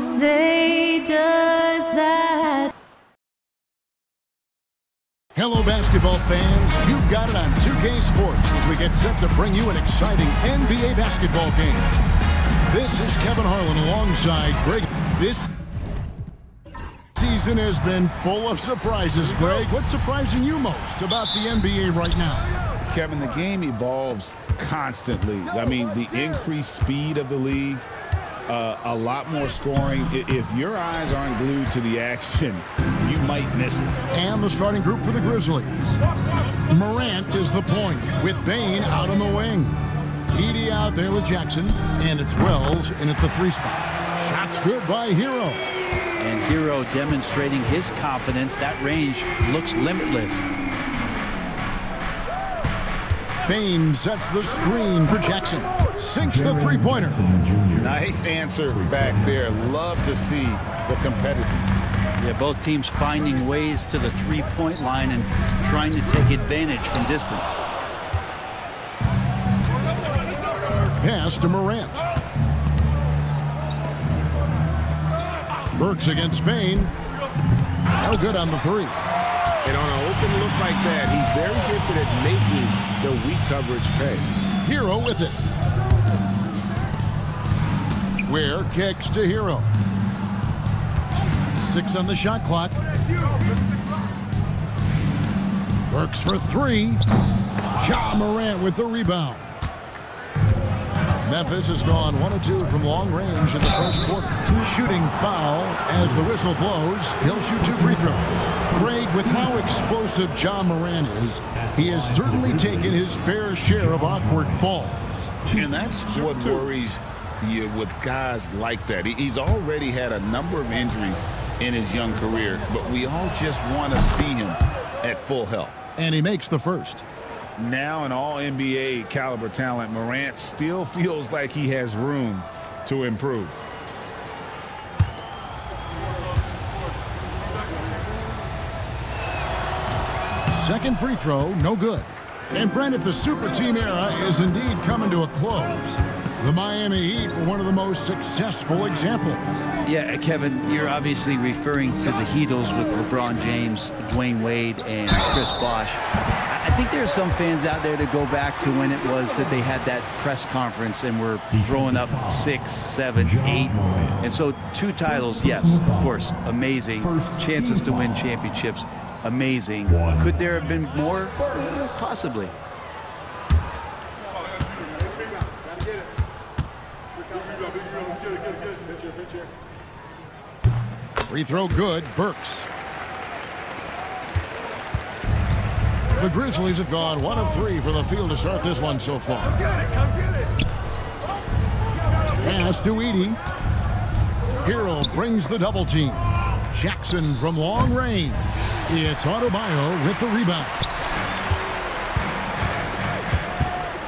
say does that. Hello, basketball fans. You've got it on 2K Sports as we get set to bring you an exciting NBA basketball game. This is Kevin Harlan alongside Greg. This season has been full of surprises, Greg. What's surprising you most about the NBA right now? Kevin, the game evolves constantly. I mean, the increased speed of the league, a lot more scoring. If your eyes aren't glued to the action, you might miss it. And the starting group for the Grizzlies. Morant is the point with Bane out on the wing. Edey out there with Jackson, and it's Wells in at the 3 spot. Shots good by Hero. And Hero demonstrating his confidence. That range looks limitless. Bane sets the screen for Jackson. Sinks the three-pointer. Nice answer back there. Love to see the competitiveness. Yeah, both teams finding ways to the three-point line and trying to take advantage from distance. Pass to Morant. Burks against Bane. No good on the 3. And on an open look like that, he's very gifted at making the weak coverage pay. Hero with it. Ware kicks to Hero. 6 on the shot clock. Burks for 3. Ja Morant with the rebound. Memphis has gone 1 of 2 from long range in the first quarter. Shooting foul as the whistle blows. He'll shoot 2 free throws. Craig, with how explosive Ja Morant is, he has certainly taken his fair share of awkward falls. And that's what worries you with guys like that. He's already had a number of injuries in his young career, but we all just want to see him at full health. And he makes the first. Now an all-NBA caliber talent, Morant still feels like he has room to improve. Second free throw, no good. And Brent, if the super team era is indeed coming to a close, the Miami Heat were one of the most successful examples. Yeah, Kevin, you're obviously referring to the Heatles with LeBron James, Dwayne Wade, and Chris Bosh. I think there are some fans out there that go back to when it was that they had that press conference and were throwing up 6, 7, 8. And so 2 titles, yes, of course, amazing. Chances to win championships, amazing. Could there have been more? Possibly. Free throw good, Burks. The Grizzlies have gone 1 of 3 from the field to start this one so far. Pass to Edey. Hero brings the double team. Jackson from long range. It's Adebayo with the rebound.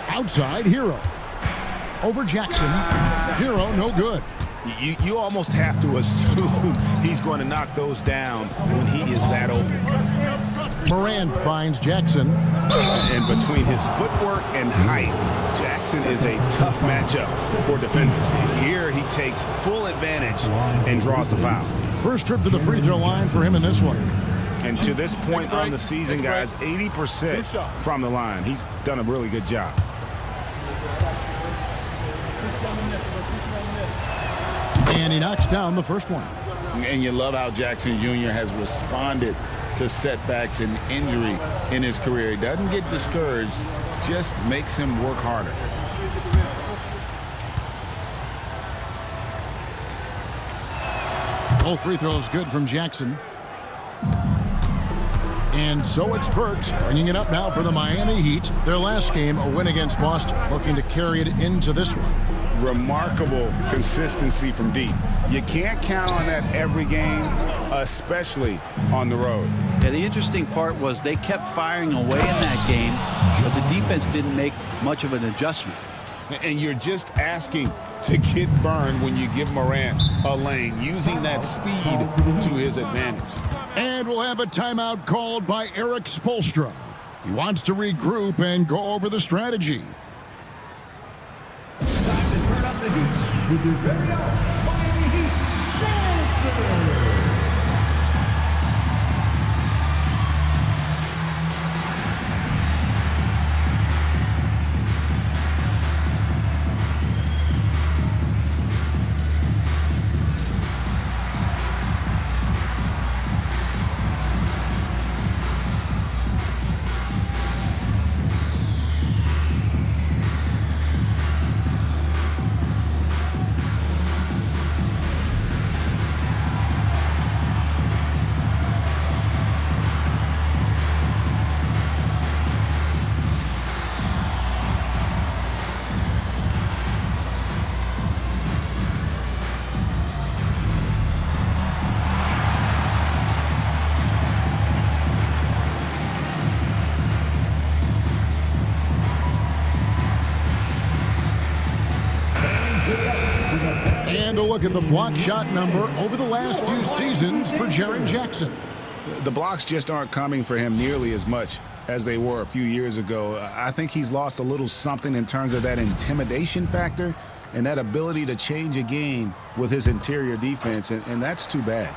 Outside, Hero. Over Jackson. Hero, no good. You almost have to assume he's going to knock those down when he is that open. Morant finds Jackson. And between his footwork and height, Jackson is a tough matchup for defenders. Here he takes full advantage and draws the foul. First trip to the free throw line for him in this one. And to this point on the season, guys, 80% from the line. He's done a really good job. And he knocks down the first one. And you love how Jackson Jr. has responded to setbacks and injury in his career. He doesn't get discouraged, just makes him work harder. Both free throws good from Jackson. And so it's Burks bringing it up now for the Miami Heat. Their last game, a win against Boston, looking to carry it into this one. Remarkable consistency from deep. You can't count on that every game, especially on the road. Yeah, the interesting part was they kept firing away in that game, but the defense didn't make much of an adjustment. And you're just asking to get burned when you give Morant a lane, using that speed to his advantage. And we'll have a timeout called by Eric Spoelstra. He wants to regroup and go over the strategy. Time to turn up the heat with your very own Miami Heat And a look at the block shot number over the last few seasons for Jaren Jackson. The blocks just aren't coming for him nearly as much as they were a few years ago. I think he's lost a little something in terms of that intimidation factor and that ability to change a game with his interior defense, and that's too bad.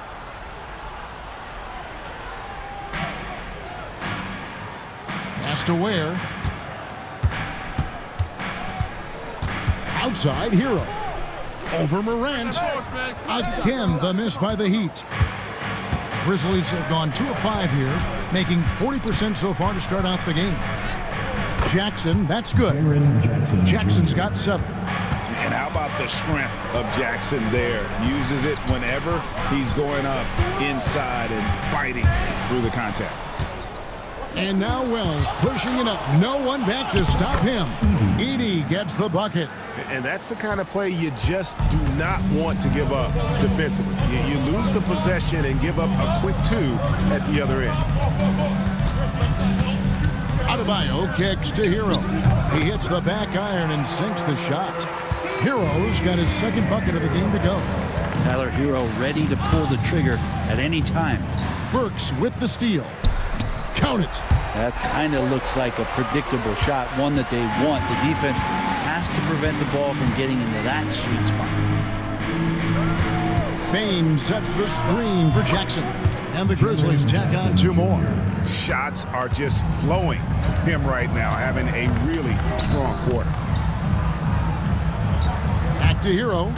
Pass to Ware. Outside, Hero. Over Morant. Again, the miss by the Heat. Grizzlies have gone 2 of 5 here, making 40% so far to start out the game. Jackson, that's good. Jackson's got 7. And how about the strength of Jackson there? Uses it whenever he's going up inside and fighting through the contact. And now Wells pushing it up. No one back to stop him. Edey gets the bucket. And that's the kind of play you just do not want to give up defensively. You lose the possession and give up a quick 2 at the other end. Adebayo kicks to Hero. He hits the back iron and sinks the shot. Hero's got his second bucket of the game to go. Tyler Hero ready to pull the trigger at any time. Burks with the steal. Count it. That kind of looks like a predictable shot, one that they want. The defense has to prevent the ball from getting into that sweet spot. Bain sets the screen for Jackson. And the Grizzlies tack on 2 more. Shots are just flowing for him right now, having a really strong quarter. Back to Hero.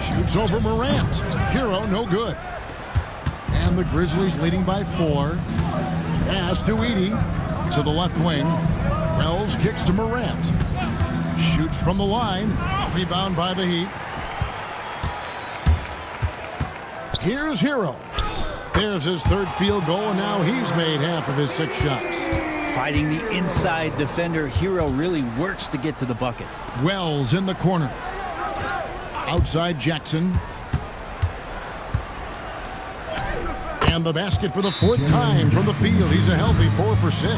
Shoots over Morant. Hero, no good. And the Grizzlies leading by 4. Pass to Edey to the left wing. Wells kicks to Morant. Shoots from the line. Rebound by the Heat. Here's Hero. There's his 3rd field goal, and now he's made half of his 6 shots. Fighting the inside defender, Hero really works to get to the bucket. Wells in the corner. Outside Jackson. And the basket for the 4th time from the field. He's a healthy 4 for 6.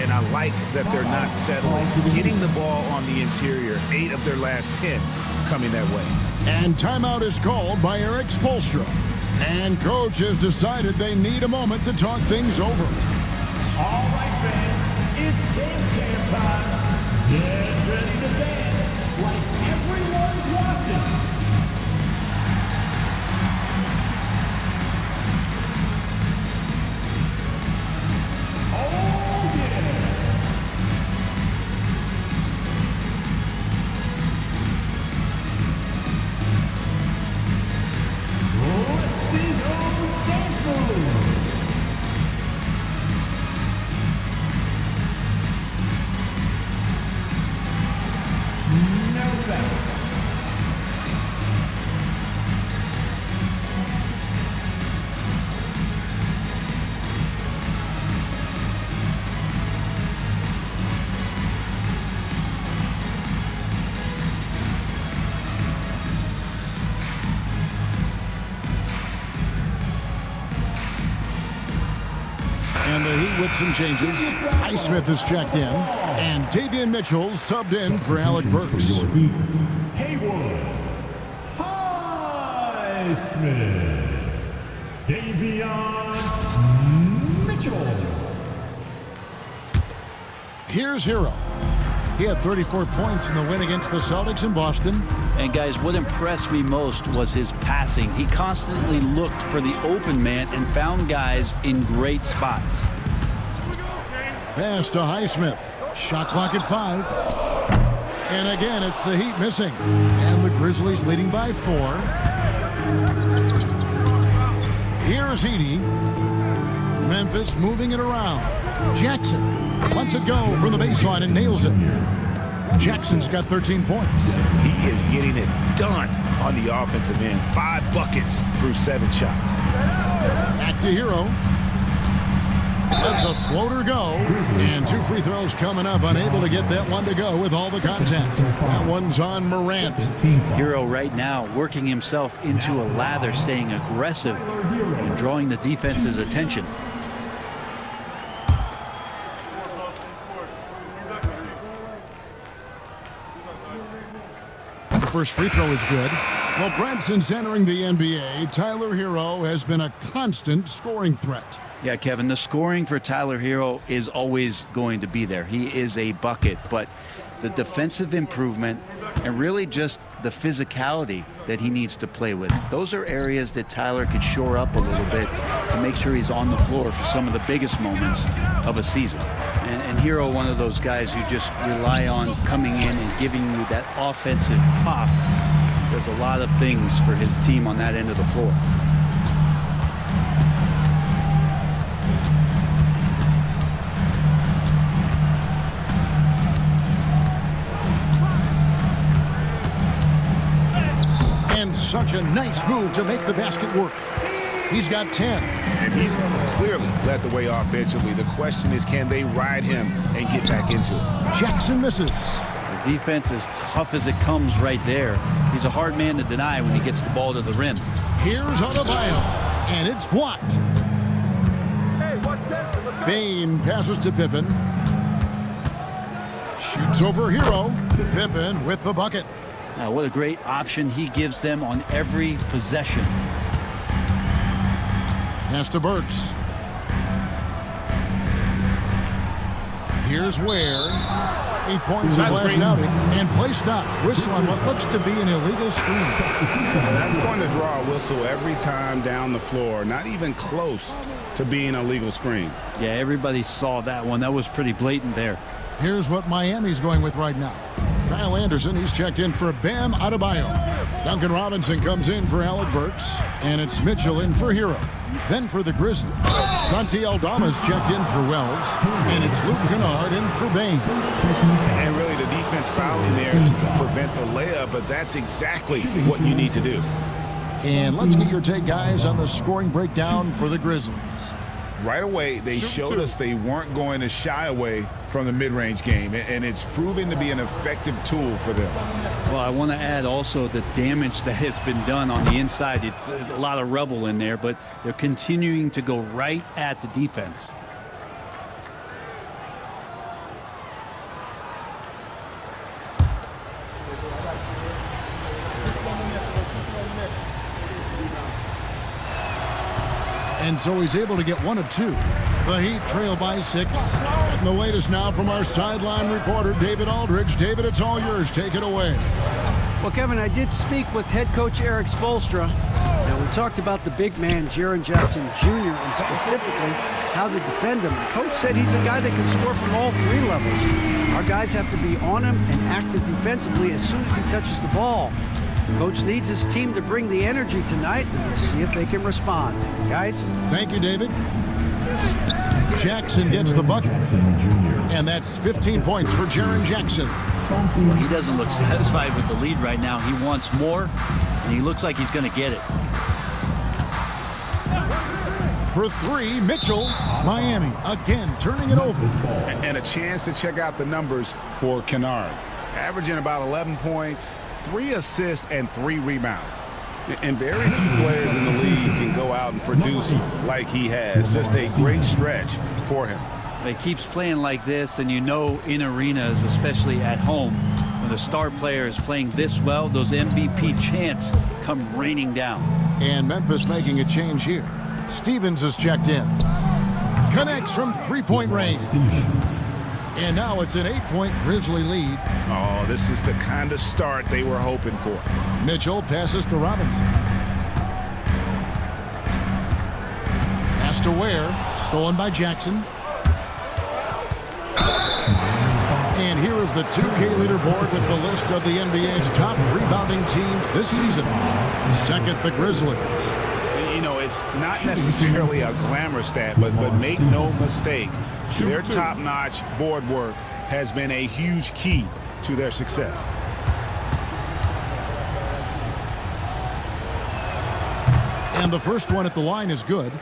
And I like that they're not settling. Hitting the ball on the interior, 8 of their last 10 coming that way. And timeout is called by Eric Spoelstra. And coach has decided they need a moment to talk things over. All right, fans, it's game time. Get ready to dance like everyone's watching. And the Heat with some changes. Highsmith is checked in. And Davion Mitchell subbed in for Alec Burks. Haywood, Highsmith, Davion Mitchell. Here's Hero. He had 34 points in the win against the Celtics in Boston. And guys, what impressed me most was his passing. He constantly looked for the open man and found guys in great spots. Pass to Highsmith. Shot clock at 5. And again, it's the Heat missing. And the Grizzlies leading by 4. Here's Edey. Memphis moving it around. Jackson lets it go from the baseline and nails it. Jackson's got 13 points. He is getting it done on the offensive end. 5 buckets through 7 shots. Back to Hero. Lets a floater go. And 2 free throws coming up. Unable to get that one to go with all the contact. That one's on Morant. Hero right now working himself into a lather, staying aggressive and drawing the defense's attention. The first free throw is good. Well, Brent, since entering the NBA, Tyler Hero has been a constant scoring threat. Yeah, Kevin, the scoring for Tyler Hero is always going to be there. He is a bucket, but the defensive improvement and really just the physicality that he needs to play with, those are areas that Tyler could shore up a little bit to make sure he's on the floor for some of the biggest moments of a season. And Hero, one of those guys who just rely on coming in and giving you that offensive pop. Does a lot of things for his team on that end of the floor. And such a nice move to make the basket work. He's got 10. And he's clearly led the way offensively. The question is, can they ride him and get back into it? Jackson misses. The defense is tough as it comes right there. He's a hard man to deny when he gets the ball to the rim. Here's Adebayo, and it's blocked. Bain passes to Pippen. Shoots over Hero. Pippen with the bucket. Now, what a great option he gives them on every possession. Pass to Burks. Here's Ware. 8 points his last outing. And play stops. Whistle on what looks to be an illegal screen. That's going to draw a whistle every time down the floor. Not even close to being a legal screen. Yeah, everybody saw that one. That was pretty blatant there. Here's what Miami's going with right now. Kyle Anderson, he's checked in for Bam Adebayo. Duncan Robinson comes in for Alec Burks. And it's Mitchell in for Hero. Then for the Grizzlies, Santi Aldama's checked in for Wells. And it's Luke Kennard in for Bain. And really the defense fouling there to prevent the layup, but that's exactly what you need to do. And let's get your take, guys, on the scoring breakdown for the Grizzlies. Right away, they showed us they weren't going to shy away from the mid-range game, and it's proving to be an effective tool for them. Well, I want to add also the damage that has been done on the inside. It's a lot of rubble in there, but they're continuing to go right at the defense. And so he's able to get 1 of 2. The Heat trail by 6. And the latest now from our sideline reporter, David Aldridge. David, it's all yours. Take it away. Well, Kevin, I did speak with head coach Eric Spoelstra. And we talked about the big man, Jaren Jackson Jr., and specifically how to defend him. Coach said he's a guy that can score from all 3 levels. Our guys have to be on him and active defensively as soon as he touches the ball. Coach needs his team to bring the energy tonight, and we'll see if they can respond. Guys? Thank you, David. Jackson gets the bucket. And that's 15 points for Jaren Jackson. He doesn't look satisfied with the lead right now. He wants more, and he looks like he's going to get it. For 3, Mitchell. Miami again turning it over. And a chance to check out the numbers for Kennard. Averaging about 11 points, 3 assists, and 3 rebounds. And very few players in the league can go out and produce like he has. Just a great stretch for him. He keeps playing like this, and you know in arenas, especially at home, when the star player is playing this well, those MVP chants come raining down. And Memphis making a change here. Stevens is checked in. Connects from 3-point range. And now it's an 8-point Grizzly lead. Oh, this is the kind of start they were hoping for. Mitchell passes to Robinson. Pass to Ware. Stolen by Jackson. And here is the 2K leaderboard with the list of the NBA's top rebounding teams this season. Second, the Grizzlies. You know, it's not necessarily a glamour stat, but make no mistake, their top-notch board work has been a huge key to their success. And the first one at the line is good.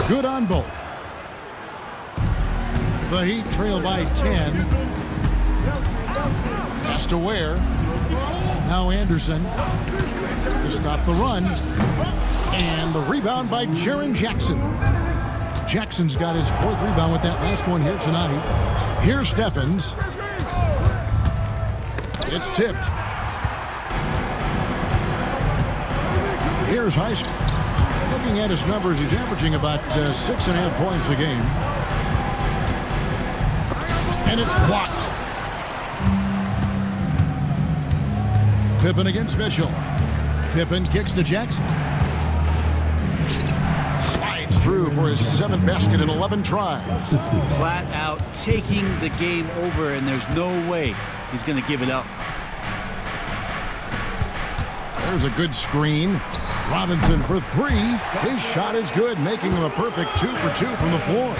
Good on both. The Heat trail by 10. Pass to Ware. Now Anderson to stop the run. And the rebound by Jaren Jackson. Jackson's got his 4th rebound with that last one here tonight. Here's Steffens. It's tipped. Here's Heisman. Looking at his numbers, he's averaging about 6.5 points a game. And it's blocked. Pippen against Mitchell. Pippen kicks to Jackson. Slides through for his 7th basket in 11 tries. Flat out taking the game over, and there's no way he's going to give it up. There's a good screen. Robinson for 3. His shot is good, making him a perfect 2 for 2 from the floor.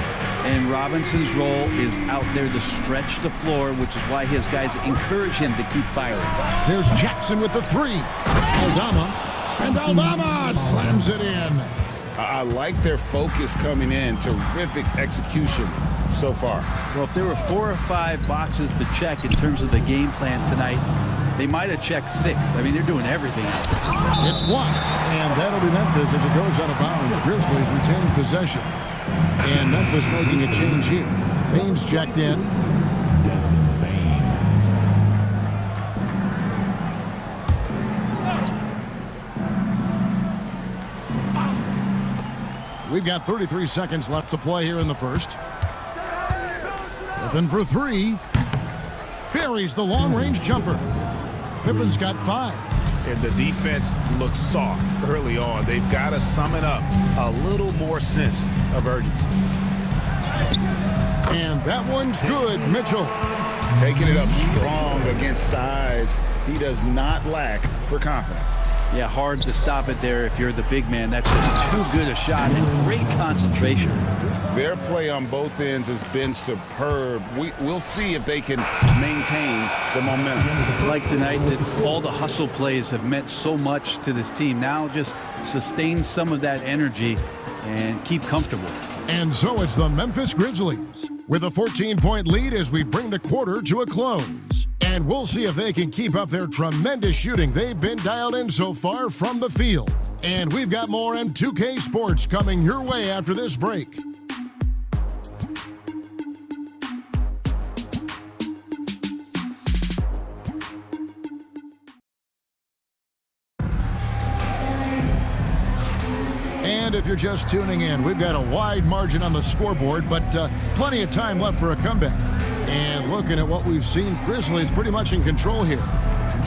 And Robinson's role is out there to stretch the floor, which is why his guys encourage him to keep firing. There's Jackson with the 3. Aldama. And Aldama slams it in. I like their focus coming in. Terrific execution so far. Well, if there were 4 or 5 boxes to check in terms of the game plan tonight, they might have checked 6. I mean, they're doing everything out there. It's blocked, and that'll be Memphis as it goes out of bounds. Grizzlies retain possession. And Memphis making a change here. Baines checked in. We've got 33 seconds left to play here in the first. Pippen for 3. Buries the long-range jumper. Pippen's got 5. And the defense looks soft early on. They've got to sum it up. A little more sense of urgency. And that one's good, Mitchell. Taking it up strong against size. He does not lack for confidence. Yeah, hard to stop it there if you're the big man. That's just too good a shot and great concentration. Their play on both ends has been superb. We'll see if they can maintain the momentum. Like tonight, that all the hustle plays have meant so much to this team. Now just sustain some of that energy and keep comfortable. And so it's the Memphis Grizzlies with a 14-point lead as we bring the quarter to a close. And we'll see if they can keep up their tremendous shooting they've been dialed in so far from the field. And we've got more M2K Sports coming your way after this break. And if you're just tuning in, we've got a wide margin on the scoreboard, but plenty of time left for a comeback. And looking at what we've seen, Grizzlies pretty much in control here.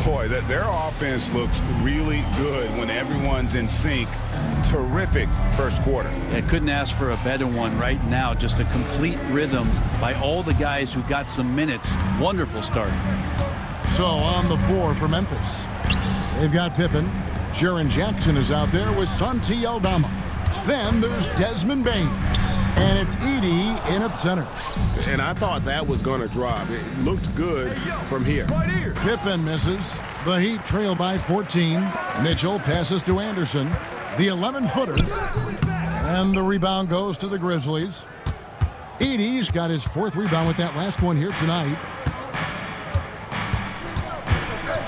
Boy, their offense looks really good when everyone's in sync. Terrific first quarter. I couldn't ask for a better one right now. Just a complete rhythm by all the guys who got some minutes. Wonderful start. So on the floor for Memphis, they've got Pippen. Jaren Jackson is out there with Santi Aldama. Then there's Desmond Bain. And it's Edey in at center. And I thought that was going to drop. It looked good from here. Pippen misses. The Heat trail by 14. Mitchell passes to Anderson. The 11-footer. And the rebound goes to the Grizzlies. Edey's got his 4th rebound with that last one here tonight.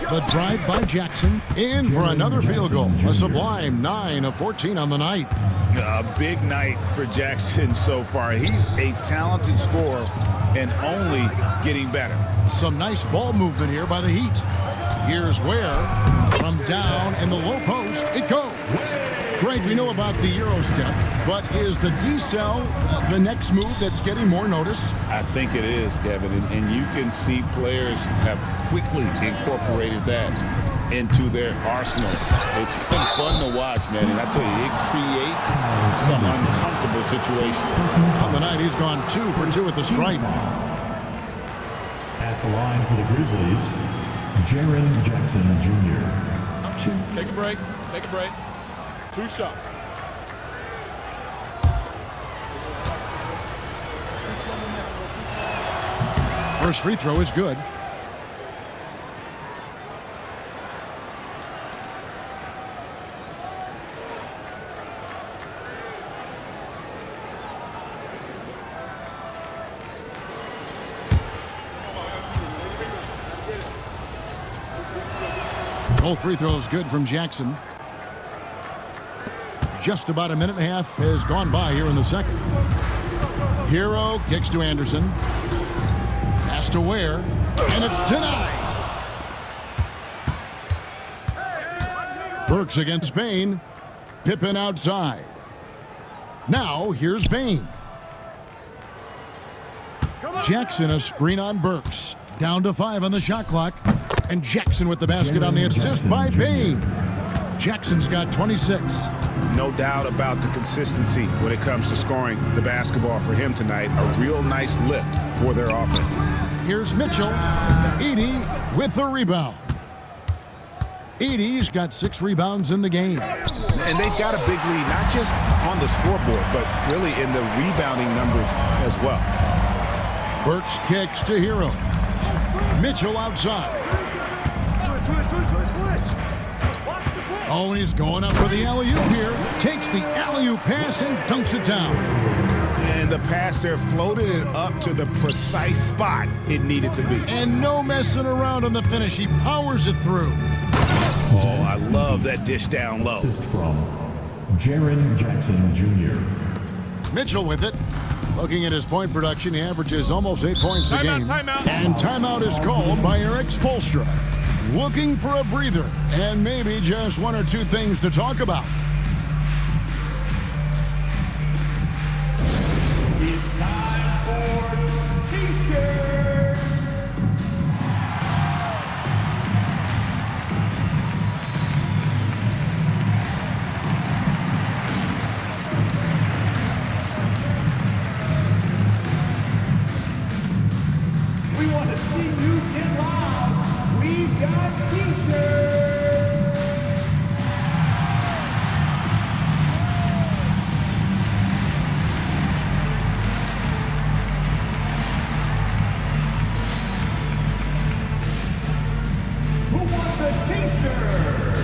The drive by Jackson. In for another field goal. A sublime 9 of 14 on the night. A big night for Jackson so far. He's a talented scorer, and only getting better. Some nice ball movement here by the Heat. Here's Ware. From down in the low post, it goes. Greg, we know about the Euro step, but is the decel the next move that's getting more notice? I think it is, Kevin, and you can see players have quickly incorporated that into their arsenal. It's been fun to watch, man, and I tell you, it creates some uncomfortable situations. On the night, he's gone 2 for 2 at the stripe. At the line for the Grizzlies, Jaren Jackson Jr. Take a break. Take a break. 2 shots. First free throw is good. Both free throws good from Jackson. Just about a minute and a half has gone by here in the second. Hero kicks to Anderson. Pass to Ware, and it's denied. Burks against Bain. Pippen outside. Now here's Bain. Jackson a screen on Burks. Down to 5 on the shot clock. And Jackson with the basket on the assist by Bain. Jackson's got 26. No doubt about the consistency when it comes to scoring the basketball for him tonight. A real nice lift for their offense. Here's Mitchell. Edey with the rebound. Edey's got 6 rebounds in the game. And they've got a big lead, not just on the scoreboard, but really in the rebounding numbers as well. Burks kicks to Hero. Mitchell outside. Oh, he's going up for the alley-oop here. Takes the alley-oop pass and dunks it down. And the pass there floated it up to the precise spot it needed to be. And no messing around on the finish. He powers it through. Oh, I love that dish down low. Assist from Jaren Jackson Jr. Mitchell with it. Looking at his point production, he averages almost 8 points a game. Timeout. And timeout is called by Eric Spoelstra. Looking for a breather and maybe just 1 or 2 things to talk about. It's time for T-shirts. We want to see you get loud. We've got T-shirts. Who wants a T-shirt?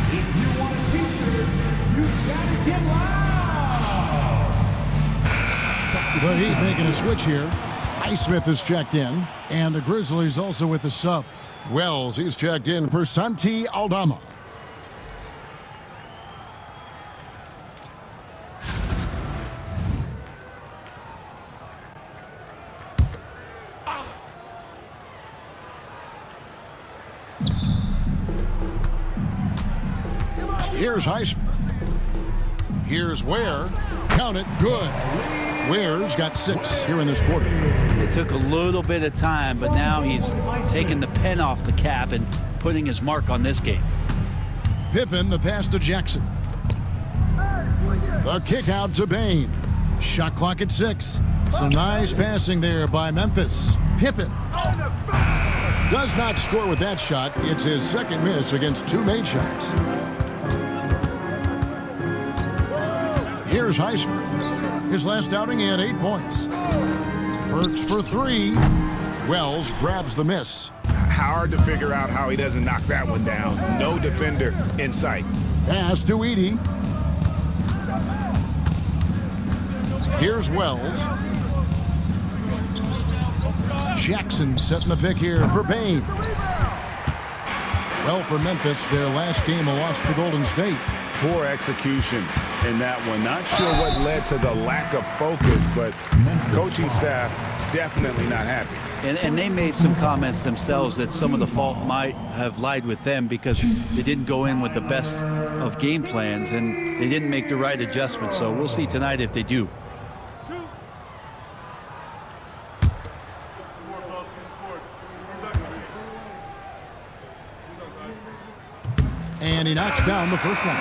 If you want a T-shirt, you've got to get loud. The Heat making a switch here. Highsmith is checked in. And the Grizzlies also with the sub. Wells, he's checked in for Santi Aldama. Here's Highsmith. Here's Ware. Count it. Good. Ware's got 6 here in this quarter. It took a little bit of time, but now he's taking the pen off the cap and putting his mark on this game. Pippen, the pass to Jackson. The kick out to Bain. Shot clock at 6. Some nice passing there by Memphis. Pippen does not score with that shot. It's his second miss against 2 made shots. Here's Highsmith. His last outing, he had 8 points. Burks for 3. Wells grabs the miss. Hard to figure out how he doesn't knock that one down. No defender in sight. Pass to Edey. Here's Wells. Jackson setting the pick here for Bain. Well, for Memphis, their last game a loss to Golden State. Poor execution in that one. Not sure what led to the lack of focus, but coaching staff definitely not happy. And they made some comments themselves that some of the fault might have lied with them because they didn't go in with the best of game plans and they didn't make the right adjustments. So we'll see tonight if they do. And he knocks down the first one.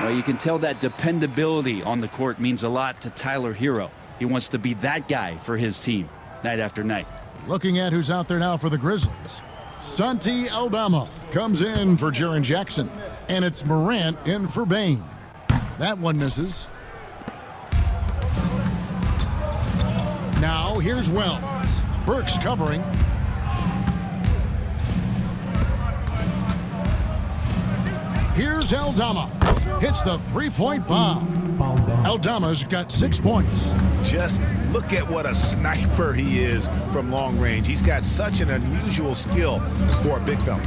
Well, you can tell that dependability on the court means a lot to Tyler Hero. He wants to be that guy for his team night after night. Looking at who's out there now for the Grizzlies. Santi Aldama comes in for Jaren Jackson. And it's Morant in for Bain. That one misses. Now here's Wells. Burks covering. Here's Aldama. Hits the three-point bomb. Aldama's got 6 points. Just look at what a sniper he is from long range. He's got such an unusual skill for a big fella.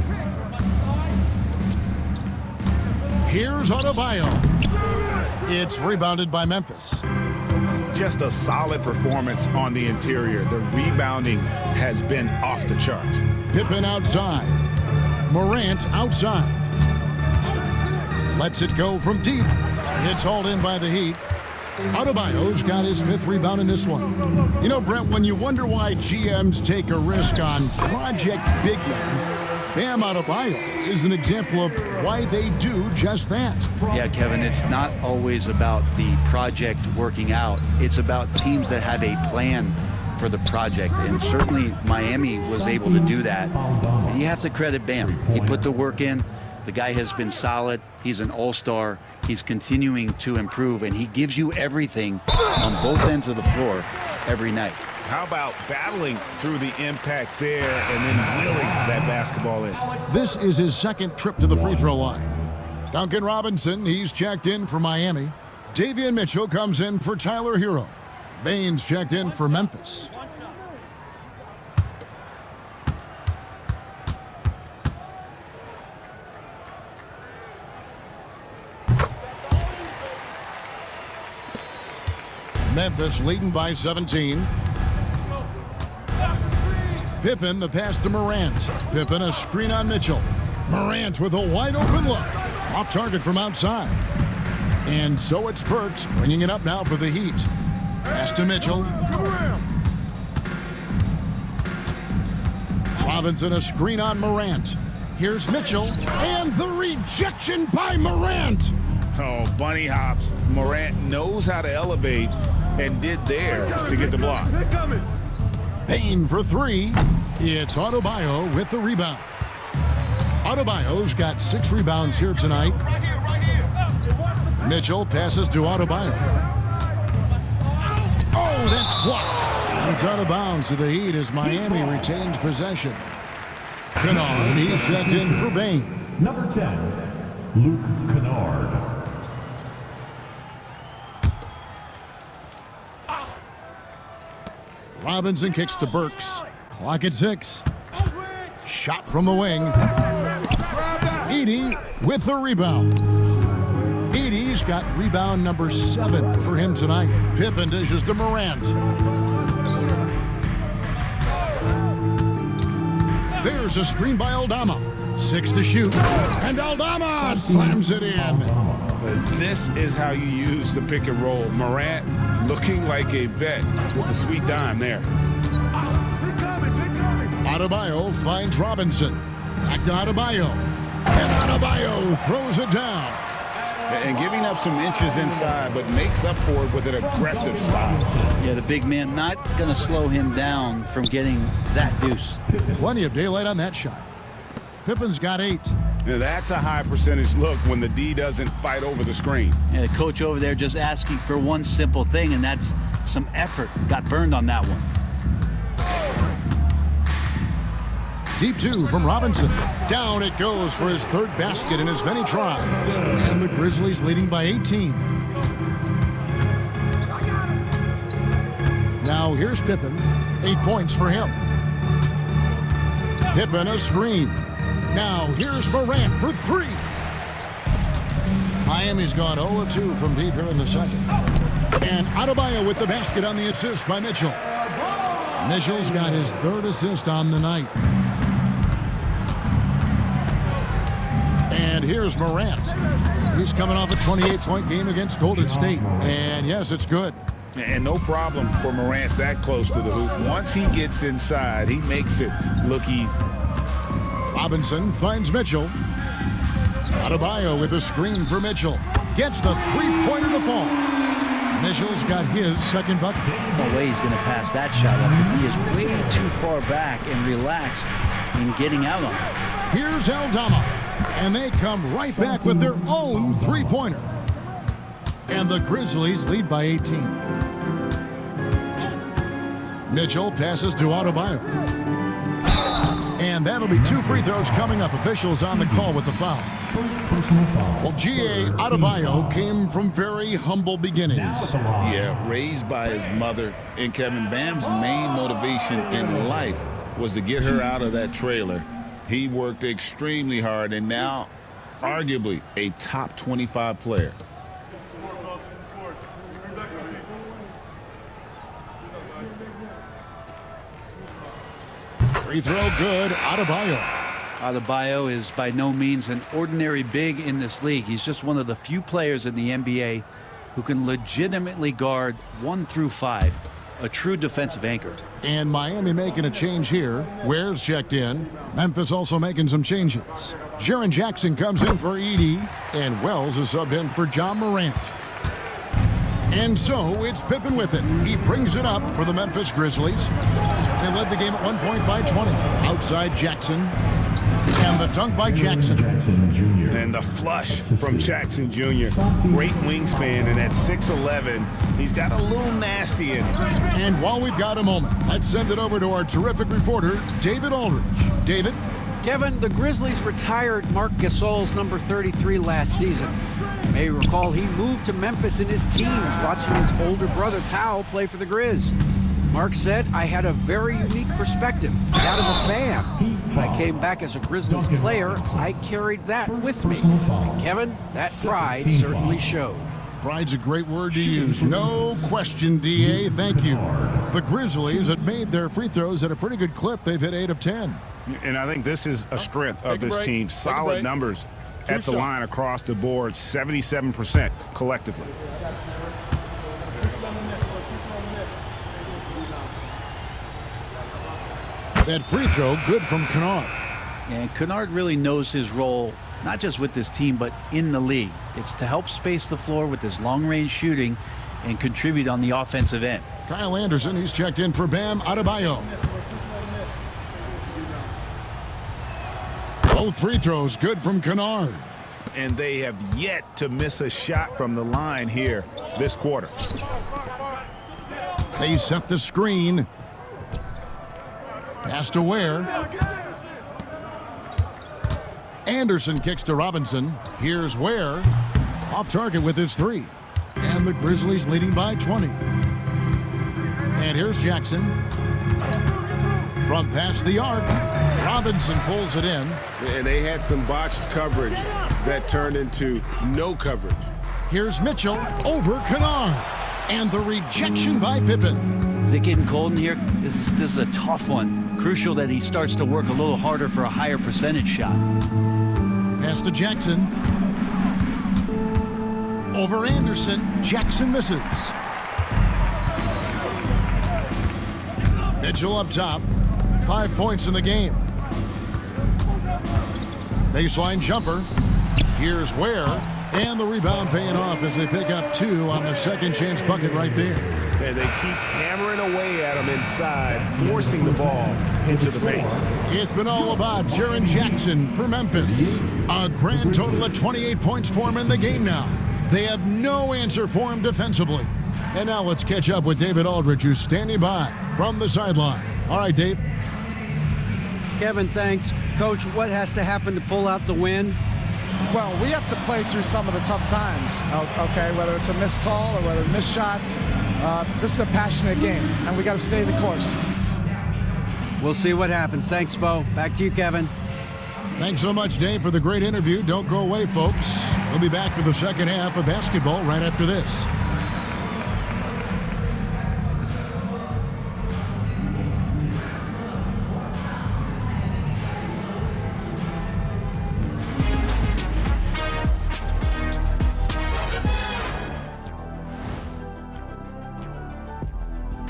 Here's Adebayo. It's rebounded by Memphis. Just a solid performance on the interior. The rebounding has been off the charts. Pippen outside. Morant outside. Lets it go from deep. It's hauled in by the Heat. Adebayo's got his 5th rebound in this one. You know, Brent, when you wonder why GMs take a risk on project big men, Bam Adebayo is an example of why they do just that. Yeah, Kevin, it's not always about the project working out. It's about teams that have a plan for the project, and certainly Miami was able to do that. And you have to credit Bam. He put the work in. The guy has been solid. He's an all-star. He's continuing to improve, and he gives you everything on both ends of the floor every night. How about battling through the impact there and then wheeling that basketball in? This is his 2nd trip to the free throw line. Duncan Robinson, he's checked in for Miami. Davion Mitchell comes in for Tyler Hero. Baines checked in for Memphis. Memphis leading by 17. Pippen, the pass to Morant. Pippen, a screen on Mitchell. Morant with a wide open look. Off target from outside. And so it's Burks bringing it up now for the Heat. Pass to Mitchell. Robinson, a screen on Morant. Here's Mitchell. And the rejection by Morant. Oh, bunny hops. Morant knows how to elevate and did there to get the block. Bain for 3. It's Adebayo with the rebound. Adebayo's got 6 rebounds here tonight. Mitchell passes to Adebayo. Oh, that's blocked. It's out of bounds to the Heat as Miami retains possession. Kennard, he's checked in for Bain. Number 10, Luke Kennard. Robinson kicks to Burks. Clock at 6. Shot from the wing. Edey with the rebound. Edey's got rebound number 7 for him tonight. Pippen dishes to Morant. There's a screen by Aldama. 6 to shoot. And Aldama slams it in. This is how you use the pick and roll. Morant looking like a vet with a sweet dime there. Adebayo finds Robinson. Back to Adebayo. And Adebayo throws it down. And giving up some inches inside, but makes up for it with an aggressive style. Yeah, the big man not going to slow him down from getting that deuce. Plenty of daylight on that shot. Pippen's got 8. Now that's a high percentage look when the D doesn't fight over the screen. Yeah, the coach over there just asking for one simple thing, and that's some effort. Got burned on that one. Deep 2 from Robinson. Down it goes for his 3rd basket in as many tries. And the Grizzlies leading by 18. Now here's Pippen. 8 points for him. Pippen a screen. Now here's Morant for three. Miami's gone 0-2 from deep here in the second. And Adebayo with the basket on the assist by Mitchell. Mitchell's got his third assist on the night. And here's Morant. He's coming off a 28-point game against Golden State. And yes, it's good. And no problem for Morant that close to the hoop. Once he gets inside, he makes it look easy. Robinson finds Mitchell. Adebayo with a screen for Mitchell. Gets the three-pointer to fall. Mitchell's got his second bucket. No way he's going to pass that shot up. The D is way too far back and relaxed in getting out on it. Here's Aldama. And they come right back with their own three-pointer. And the Grizzlies lead by 18. Mitchell passes to Adebayo. And that'll be two free throws coming up. Officials on the call with the foul. Well, G.A. Adebayo came from very humble beginnings. Yeah, raised by his mother. And Kevin, Bam's main motivation in life was to get her out of that trailer. He worked extremely hard and now arguably a top 25 player. Free throw good, Adebayo. Adebayo is by no means an ordinary big in this league. He's just one of the few players in the NBA who can legitimately guard 1 through 5, a true defensive anchor. And Miami making a change here. Ware's checked in. Memphis also making some changes. Jaren Jackson comes in for Edey, and Wells is subbed in for John Morant. And so it's Pippen with it. He brings it up for the Memphis Grizzlies. They led the game at 1 point by 20. Outside Jackson. And the dunk by Jackson. And the flush from Jackson Jr. Great wingspan, and at 6'11", he's got a little nasty in him. And while we've got a moment, let's send it over to our terrific reporter, David Aldridge. David? Kevin, the Grizzlies retired Marc Gasol's number 33 last season. You may recall he moved to Memphis in his teens, watching his older brother Powell play for the Grizz. Mark said, I had a very unique perspective, that of a fan. When I came back as a Grizzlies player, I carried that with me. And Kevin, that pride certainly showed. Pride's a great word to use. No question, D.A. Thank you. The Grizzlies have made their free throws at a pretty good clip. They've hit 8 of 10. And I think this is a strength of this team. Solid numbers at the line across the board, 77% collectively. That free throw, good from Kennard. And Kennard really knows his role, not just with this team, but in the league. It's to help space the floor with his long-range shooting and contribute on the offensive end. Kyle Anderson, he's checked in for Bam Adebayo. Both free throws, good from Kennard. And they have yet to miss a shot from the line here this quarter. They set the screen. Pass to Ware. Anderson kicks to Robinson. Here's Ware. Off target with his three. And the Grizzlies leading by 20. And here's Jackson. From past the arc. Robinson pulls it in. And they had some botched coverage that turned into no coverage. Here's Mitchell over Kennard. And the rejection by Pippen. Is it getting cold in here? This is a tough one. Crucial that he starts to work a little harder for a higher percentage shot. Pass to Jackson. Over Anderson. Jackson misses. Mitchell up top. 5 points in the game. Baseline jumper. Here's Ware. And the rebound paying off as they pick up 2 on the second chance bucket right there. And they keep hammering away at him inside, forcing the ball into the paint. It's been all about Jaren Jackson for Memphis. A grand total of 28 points for him in the game now. They have no answer for him defensively. And now let's catch up with David Aldridge, who's standing by from the sideline. All right, Dave. Kevin, thanks. Coach, what has to happen to pull out the win? Well, we have to play through some of the tough times, okay, whether it's a missed call or whether missed shots. This is a passionate game, and we got to stay the course. We'll see what happens. Thanks, Bo. Back to you, Kevin. Thanks so much, Dave, for the great interview. Don't go away, folks. We'll be back for the second half of basketball right after this.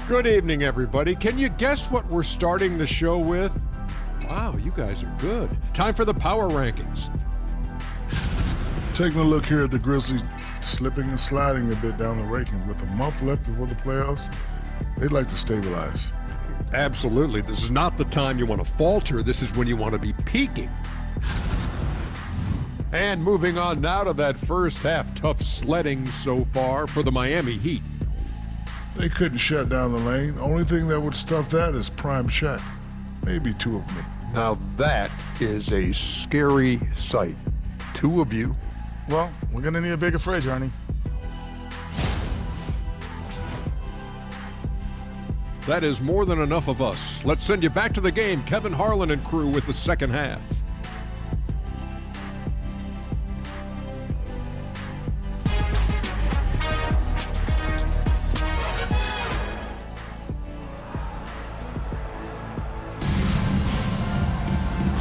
Good evening, everybody. Can you guess what we're starting the show with? Wow, you guys are good. Time for the power rankings. Taking a look here at the Grizzlies slipping and sliding a bit down the rankings with a month left before the playoffs, they'd like to stabilize. Absolutely. This is not the time you want to falter. This is when you want to be peaking. And moving on now to that first half tough sledding so far for the Miami Heat. They couldn't shut down the lane. Only thing that would stuff that is prime shot. Maybe two of me. Now that is a scary sight. Two of you. Well, we're going to need a bigger fridge, honey. That is more than enough of us. Let's send you back to the game. Kevin Harlan and crew with the second half.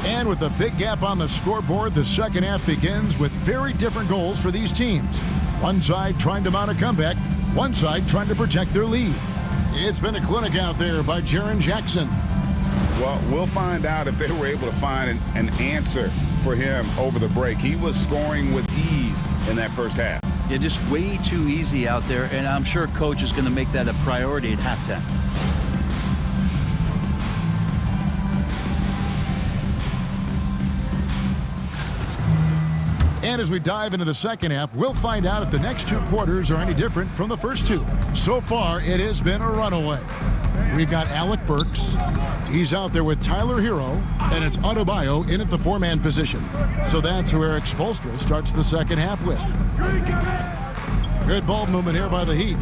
And with a big gap on the scoreboard, the second half begins with very different goals for these teams. One side trying to mount a comeback, one side trying to protect their lead. It's been a clinic out there by Jaren Jackson. Well, we'll find out if they were able to find an answer for him over the break. He was scoring with ease in that first half. Yeah, just way too easy out there, and I'm sure Coach is going to make that a priority at halftime. And as we dive into the second half, we'll find out if the next two quarters are any different from the first two. So far, it has been a runaway. We've got Alec Burks. He's out there with Tyler Hero, and it's Adebayo in at the four-man position. So that's who Eric Spoelstra starts the second half with. Good ball movement here by the Heat.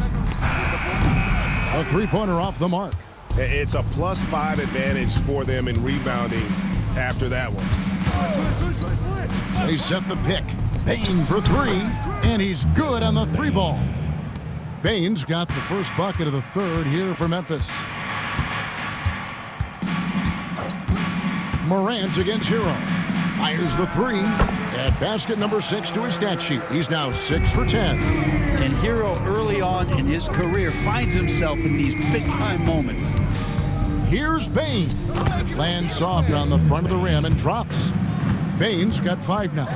A three-pointer off the mark. It's a +5 advantage for them in rebounding after that one. They set the pick. Bain for three, and he's good on the three ball. Bain's got the first bucket of the third here for Memphis. Morant against Hero. Fires the three. At basket number 6 to his stat sheet. He's now 6 for 10. And Hero early on in his career finds himself in these big-time moments. Here's Bain. Lands soft on the front of the rim and drops. Bain's got 5 now.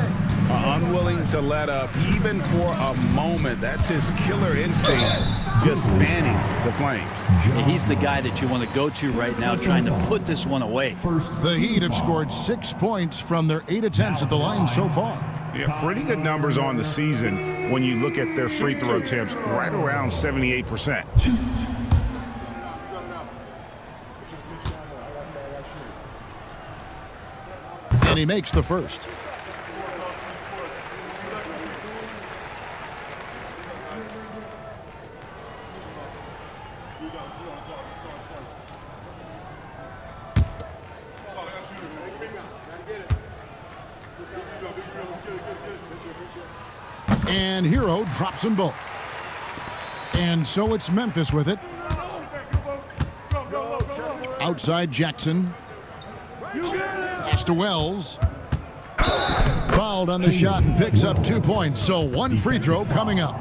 Unwilling to let up even for a moment. That's his killer instinct, just fanning the flame. Yeah, he's the guy that you want to go to right now, trying to put this one away. The Heat have scored 6 points from their 8 attempts at the line so far. Yeah, pretty good numbers on the season when you look at their free throw attempts, right around 78%. And he makes the first. And Hero drops them both. And so it's Memphis with it. Outside Jackson. Pass to Wells. Fouled on the shot and picks up 2 points. So one free throw coming up.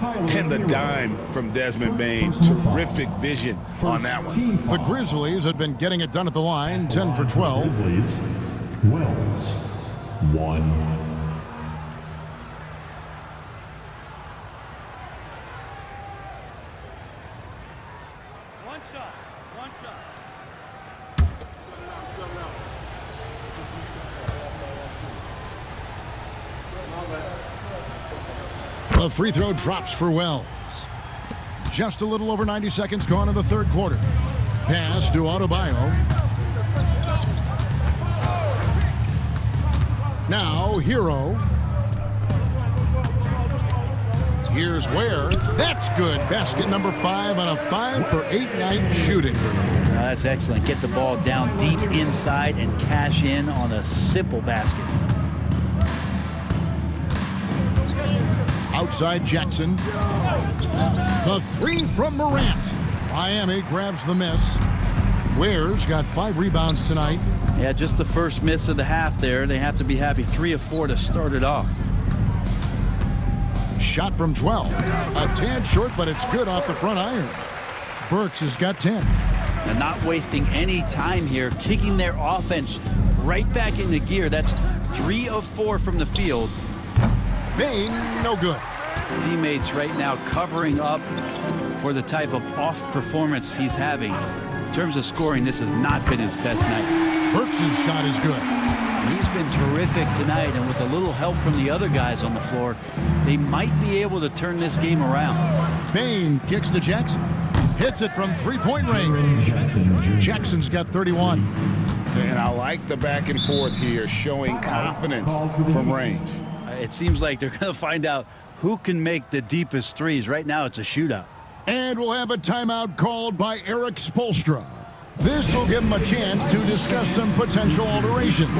And the dime from Desmond Bain. Terrific vision on that one. The Grizzlies had been getting it done at the line, 10 for 12. Wells, 1. The free throw drops for Wells. Just a little over 90 seconds gone in the third quarter. Pass to Adebayo. Now Hero. Here's Ware. That's good. Basket number 5 on a 5 for 8 night shooting. That's excellent. Get the ball down deep inside and cash in on a simple basket. Outside Jackson. The three from Morant. Miami grabs the miss. Ware's got 5 rebounds tonight. Yeah, just the first miss of the half there. They have to be happy. 3 of 4 to start it off. Shot from 12. A tad short, but it's good off the front iron. Burks has got 10. And not wasting any time here, kicking their offense right back into gear. That's 3 of 4 from the field. Bang, no good. Teammates right now covering up for the type of off performance he's having. In terms of scoring, this has not been his best night. Burks' shot is good. He's been terrific tonight, and with a little help from the other guys on the floor, they might be able to turn this game around. Bain kicks to Jackson. Hits it from 3-point range. Jackson's got 31. And I like the back and forth here, showing confidence from range. It seems like they're going to find out who can make the deepest threes. Right now, it's a shootout. And we'll have a timeout called by Eric Spoelstra. This will give him a chance to discuss some potential alterations.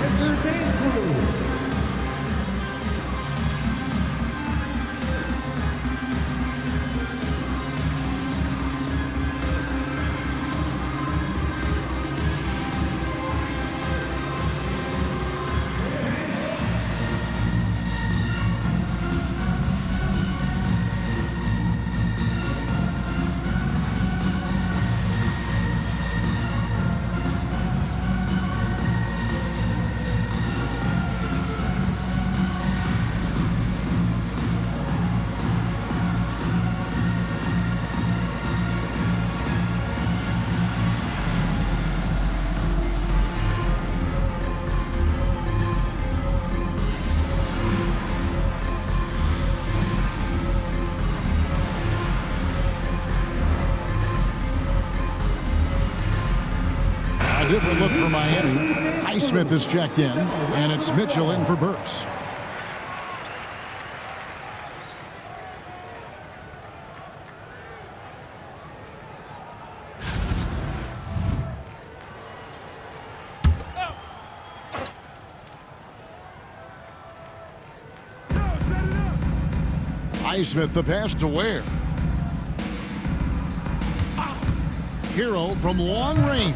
Different look for Miami. Highsmith is checked in, and it's Mitchell in for Burks. Highsmith the pass to Ware. Hero from long range.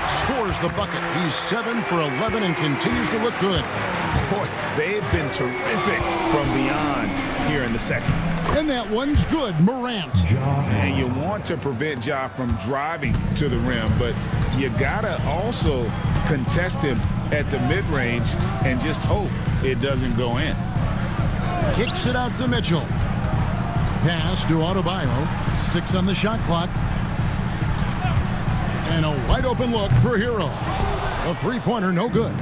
Scores the bucket. He's 7 for 11 and continues to look good. Boy, they've been terrific from beyond here in the second. And that one's good. Morant. And you want to prevent Ja from driving to the rim, but you gotta also contest him at the mid-range and just hope it doesn't go in. Kicks it out to Mitchell. Pass to Adebayo. 6 on the shot clock. And a wide open look for Hero. A three-pointer, no good.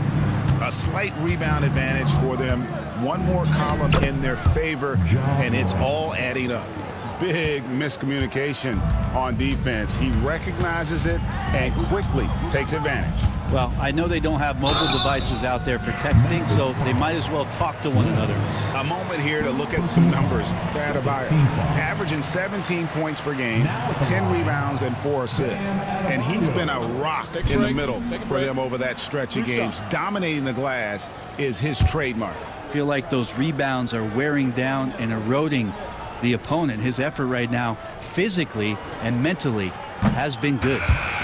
A slight rebound advantage for them. One more column in their favor, and it's all adding up. Big miscommunication on defense. He recognizes it and quickly takes advantage. Well, I know they don't have mobile devices out there for texting, so they might as well talk to one another. A moment here to look at some numbers for Adebayo. Averaging 17 points per game, 10 rebounds, and 4 assists. And he's been a rock in the middle for them over that stretch of games. Dominating the glass is his trademark. I feel like those rebounds are wearing down and eroding the opponent. His effort right now, physically and mentally, has been good.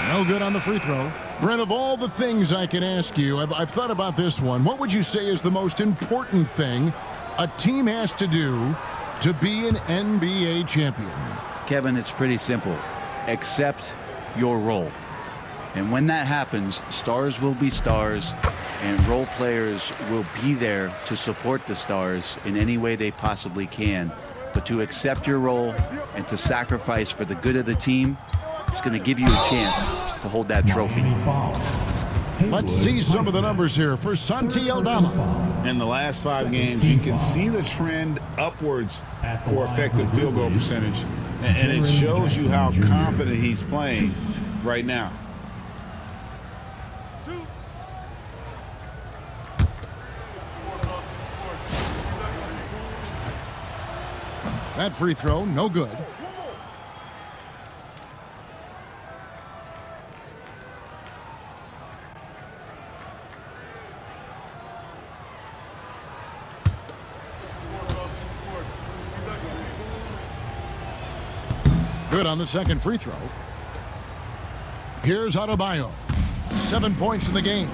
No good on the free throw. Brent, of all the things I can ask you, I've thought about this one. What would you say is the most important thing a team has to do to be an NBA champion? Kevin, it's pretty simple. Accept your role. And when that happens, stars will be stars, and role players will be there to support the stars in any way they possibly can. But to accept your role and to sacrifice for the good of the team, it's going to give you a chance to hold that trophy. Let's see some of the numbers here for Santi Aldama. In the last 5 games, you can see the trend upwards for effective field goal percentage. And it shows you how confident he's playing right now. That free throw, no good. Good on the second free throw. Here's Adebayo. 7 points in the game.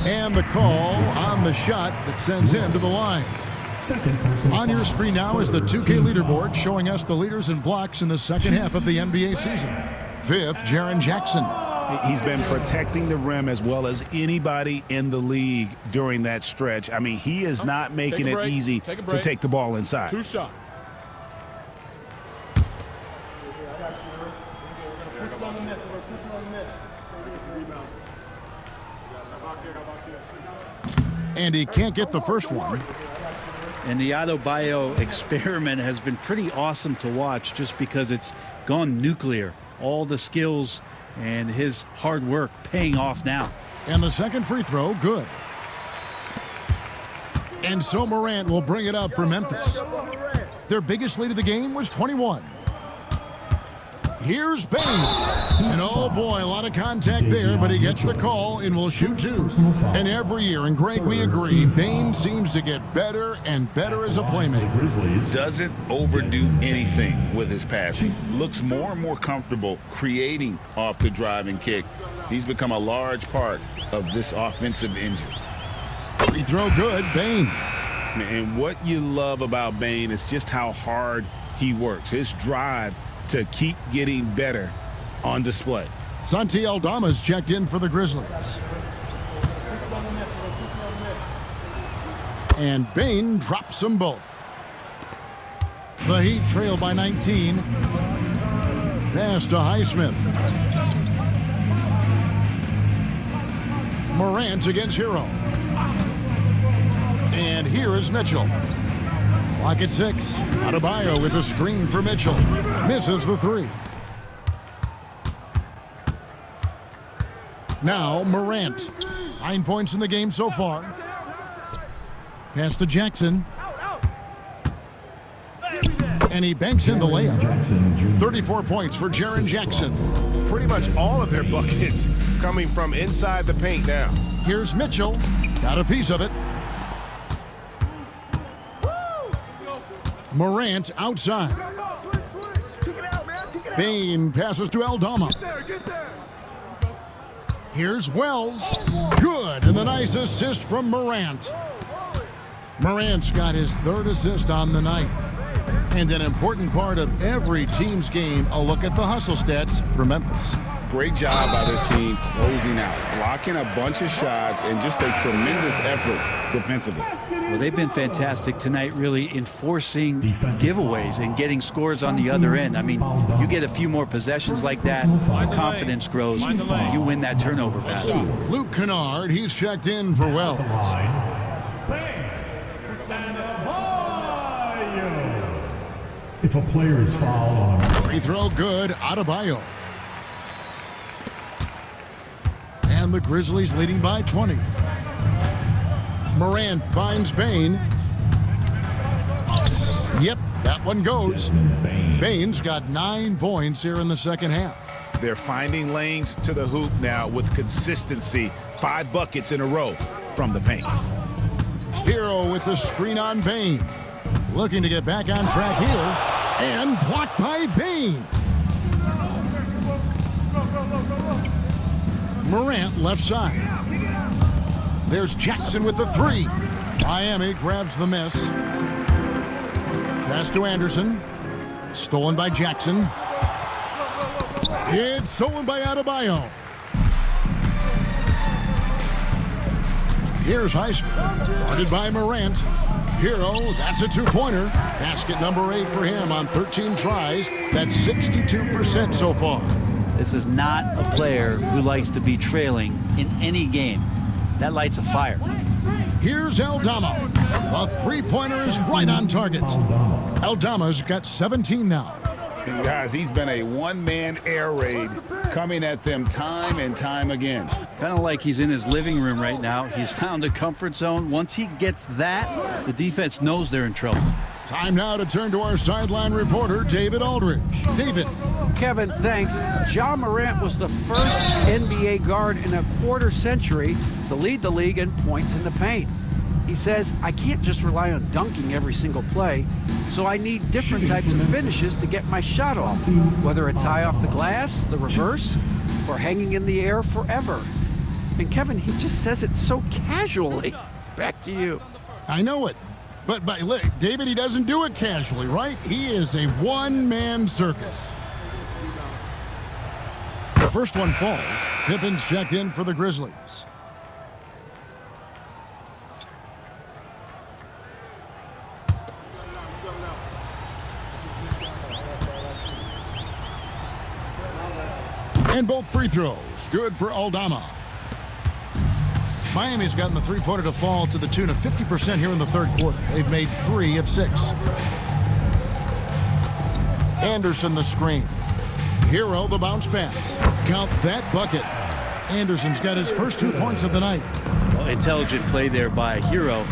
And the call on the shot that sends him to the line. On your screen now is the 2K leaderboard showing us the leaders in blocks in the second half of the NBA season. 5th, Jaren Jackson. He's been protecting the rim as well as anybody in the league during that stretch. I mean, he is not making it easy to take the ball inside. 2 shots. And he can't get the first one. And the Adebayo experiment has been pretty awesome to watch just because it's gone nuclear. All the skills and his hard work paying off now. And the second free throw, good. And so Morant will bring it up for Memphis. Their biggest lead of the game was 21. Here's Bane. And oh boy, a lot of contact there, but he gets the call and will shoot 2. And every year, and Greg, we agree, Bane seems to get better and better as a playmaker. Doesn't overdo anything with his passing. Looks more and more comfortable creating off the drive and kick. He's become a large part of this offensive engine. Free throw good, Bane. And what you love about Bane is just how hard he works. His drive to keep getting better on display. Santi Aldama's checked in for the Grizzlies. And Bane drops them both. The Heat trail by 19. Pass to Highsmith. Morant against Hero. And here is Mitchell. Clock at 6. Adebayo with a screen for Mitchell. Misses the 3. Now Morant. 9 points in the game so far. Pass to Jackson. And he banks in the layup. 34 points for Jaren Jackson. Pretty much all of their buckets coming from inside the paint now. Here's Mitchell. Got a piece of it. Morant outside. Bane passes to Aldama. Here's Wells. Good, and the nice assist from Morant. Morant's got his 3rd assist on the night. And an important part of every team's game, a look at the hustle stats for Memphis. Great job by this team closing out, blocking a bunch of shots, and just a tremendous effort defensively. Well, they've been fantastic tonight, really enforcing giveaways and getting scores on the other end. I mean, you get a few more possessions like that, your confidence grows, you win that turnover battle. Luke Kennard, he's checked in for Wells. If a player is fouled on Free throw good, Adebayo. And the Grizzlies leading by 20. Morant finds Bane. Yep, that one goes. Bane's got 9 points here in the second half. They're finding lanes to the hoop now with consistency. 5 buckets in a row from the paint. Hero with the screen on Bane. Looking to get back on track here. And blocked by Bane. Morant left side. There's Jackson with the 3. Miami grabs the miss. Pass to Anderson. Stolen by Jackson. It's stolen by Adebayo. Here's Highsmith. Guarded by Morant. Hero, that's a 2-pointer. Basket number 8 for him on 13 tries. That's 62% so far. This is not a player who likes to be trailing in any game. That lights a fire. Here's Aldama. A 3-pointer is right on target. Aldama's got 17 now. And guys, he's been a one-man air raid coming at them time and time again. Kind of like he's in his living room right now. He's found a comfort zone. Once he gets that, the defense knows they're in trouble. Time now to turn to our sideline reporter, David Aldridge. David. Kevin, thanks. Ja Morant was the first NBA guard in a quarter century to lead the league in points in the paint. He says, I can't just rely on dunking every single play, so I need different types of finishes to get my shot off, whether it's high off the glass, the reverse, or hanging in the air forever. And Kevin, he just says it so casually. Back to you. I know it. But look, David, he doesn't do it casually, right? He is a one-man circus. The first one falls. Pippen's checked in for the Grizzlies. And both free throws. Good for Aldama. Miami's gotten the three-pointer to fall to the tune of 50% here in the third quarter. They've made 3 of 6. Anderson the screen. Hero the bounce pass. Count that bucket. Anderson's got his first 2 points of the night. Well, intelligent play there by Hero.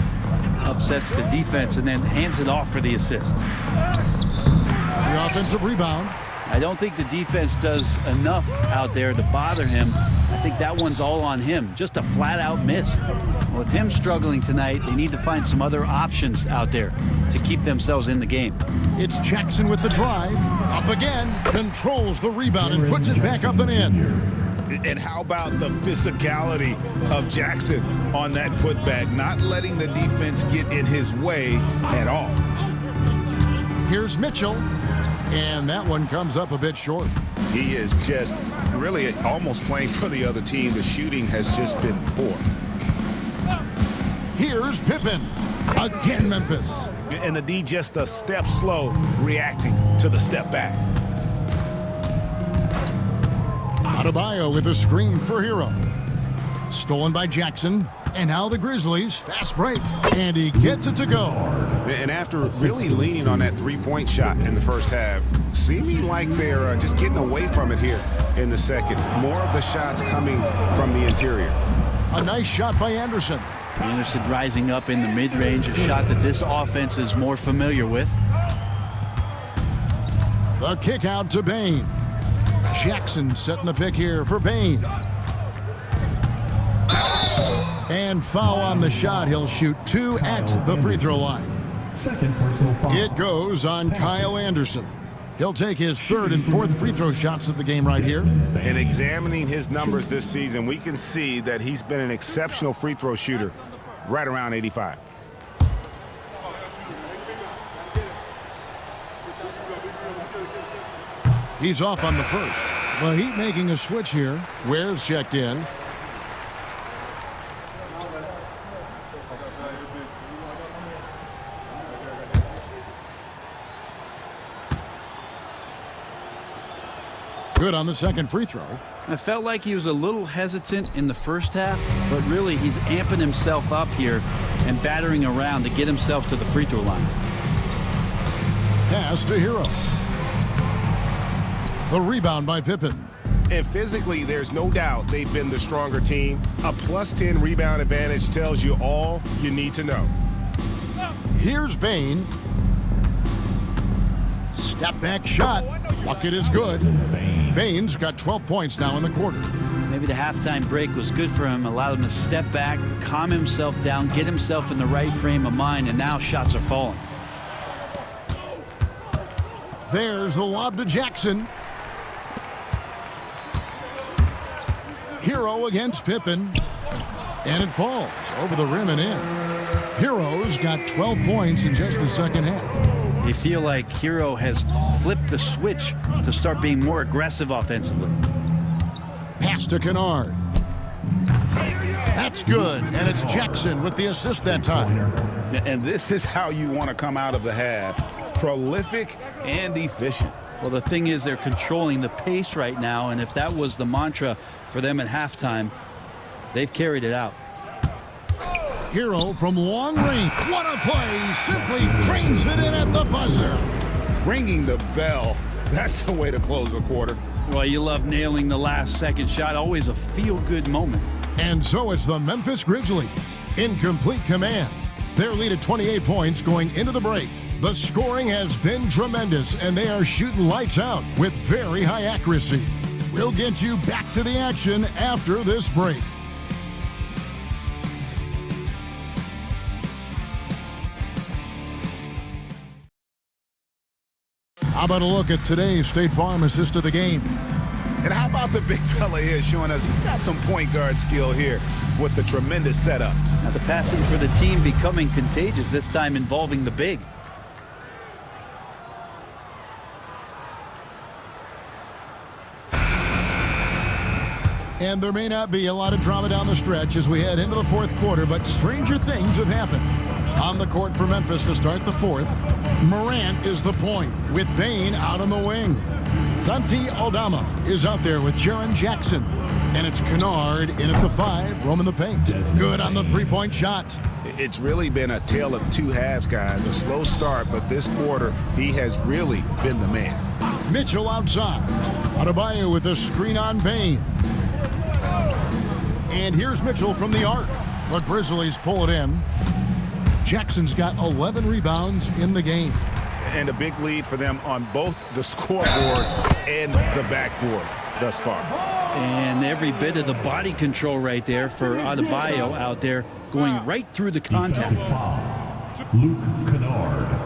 Upsets the defense and then hands it off for the assist. The offensive rebound. I don't think the defense does enough out there to bother him. I think that one's all on him. Just a flat-out miss. With him struggling tonight, they need to find some other options out there to keep themselves in the game. It's Jackson with the drive. Up again. Controls the rebound and puts it back up and in. And how about the physicality of Jackson on that putback, not letting the defense get in his way at all. Here's Mitchell. And that one comes up a bit short. He is just really almost playing for the other team. The shooting has just been poor. Here's Pippen. Again, Memphis. And the D just a step slow, reacting to the step back. Adebayo with a screen for Hero. Stolen by Jackson. And now the Grizzlies, fast break. And he gets it to go. And after really leaning on that three-point shot in the first half, seeming like they're just getting away from it here in the second. More of the shots coming from the interior. A nice shot by Anderson. Anderson rising up in the mid-range, a shot that this offense is more familiar with. The kick out to Bane. Jackson setting the pick here for Bane. And foul on the shot. He'll shoot 2 at the free throw line. It goes on Kyle Anderson. He'll take his 3rd and 4th free throw shots of the game right here. And examining his numbers this season, we can see that he's been an exceptional free throw shooter, right around 85. He's off on the first. The Heat making a switch here. Ware's checked in. Good on the second free throw. I felt like he was a little hesitant in the first half, but really he's amping himself up here and battering around to get himself to the free throw line. Pass to Hero. The rebound by Pippen. And physically, there's no doubt they've been the stronger team. A +10 rebound advantage tells you all you need to know. Here's Bane. Step back shot. Bucket is good. Bane's got 12 points now in the quarter. Maybe the halftime break was good for him, allowed him to step back, calm himself down, get himself in the right frame of mind, and now shots are falling. There's the lob to Jackson. Hero against Pippen. And it falls over the rim and in. Hero's got 12 points in just the second half. You feel like Hero has flipped the switch to start being more aggressive offensively. Pass to Kennard. That's good, and it's Jackson with the assist that time. And this is how you want to come out of the half. Prolific and efficient. Well, the thing is they're controlling the pace right now, and if that was the mantra for them at halftime, they've carried it out. Hero from long range. What a play. Simply drains it in at the buzzer. Ringing the bell. That's the way to close a quarter. Well, you love nailing the last second shot. Always a feel-good moment. And so it's the Memphis Grizzlies in complete command. Their lead at 28 points going into the break. The scoring has been tremendous, and they are shooting lights out with very high accuracy. We'll get you back to the action after this break. How about a look at today's State Farm assist of the game? And how about the big fella here showing us he's got some point guard skill here with the tremendous setup. Now the passing for the team becoming contagious, this time involving the big. And there may not be a lot of drama down the stretch as we head into the fourth quarter, but stranger things have happened. On the court for Memphis to start the fourth, Morant is the point with Bane out on the wing. Santi Aldama is out there with Jaren Jackson. And it's Kennard in at the 5, roaming the paint. Good on the three-point shot. It's really been a tale of two halves, guys. A slow start, but this quarter, he has really been the man. Mitchell outside. Adebayo with a screen on Bane. And here's Mitchell from the arc. The Grizzlies pull it in. Jackson's got 11 rebounds in the game. And a big lead for them on both the scoreboard and the backboard thus far. And every bit of the body control right there for Adebayo out there going right through the contact. Luke Kennard.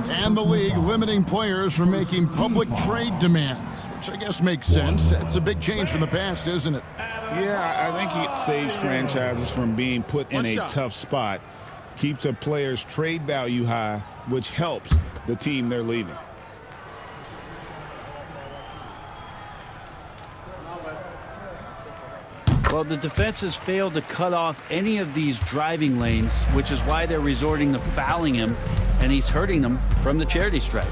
And the league limiting players from making public trade demands, which I guess makes sense. It's a big change from the past, isn't it? Yeah, I think it saves franchises from being put in a tough spot, keeps a player's trade value high, which helps the team they're leaving. Well, the defense has failed to cut off any of these driving lanes, which is why they're resorting to fouling him, and he's hurting them from the charity stripe.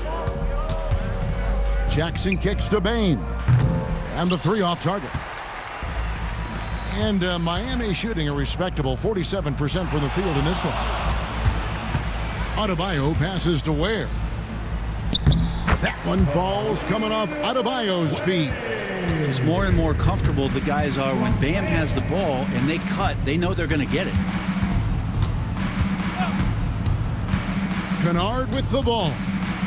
Jackson kicks to Bane. And the 3 off target. And Miami shooting a respectable 47% from the field in this one. Adebayo passes to Ware. That one falls coming off Adebayo's feet. It's more and more comfortable the guys are when Bam has the ball and they cut, they know they're going to get it. Kennard with the ball.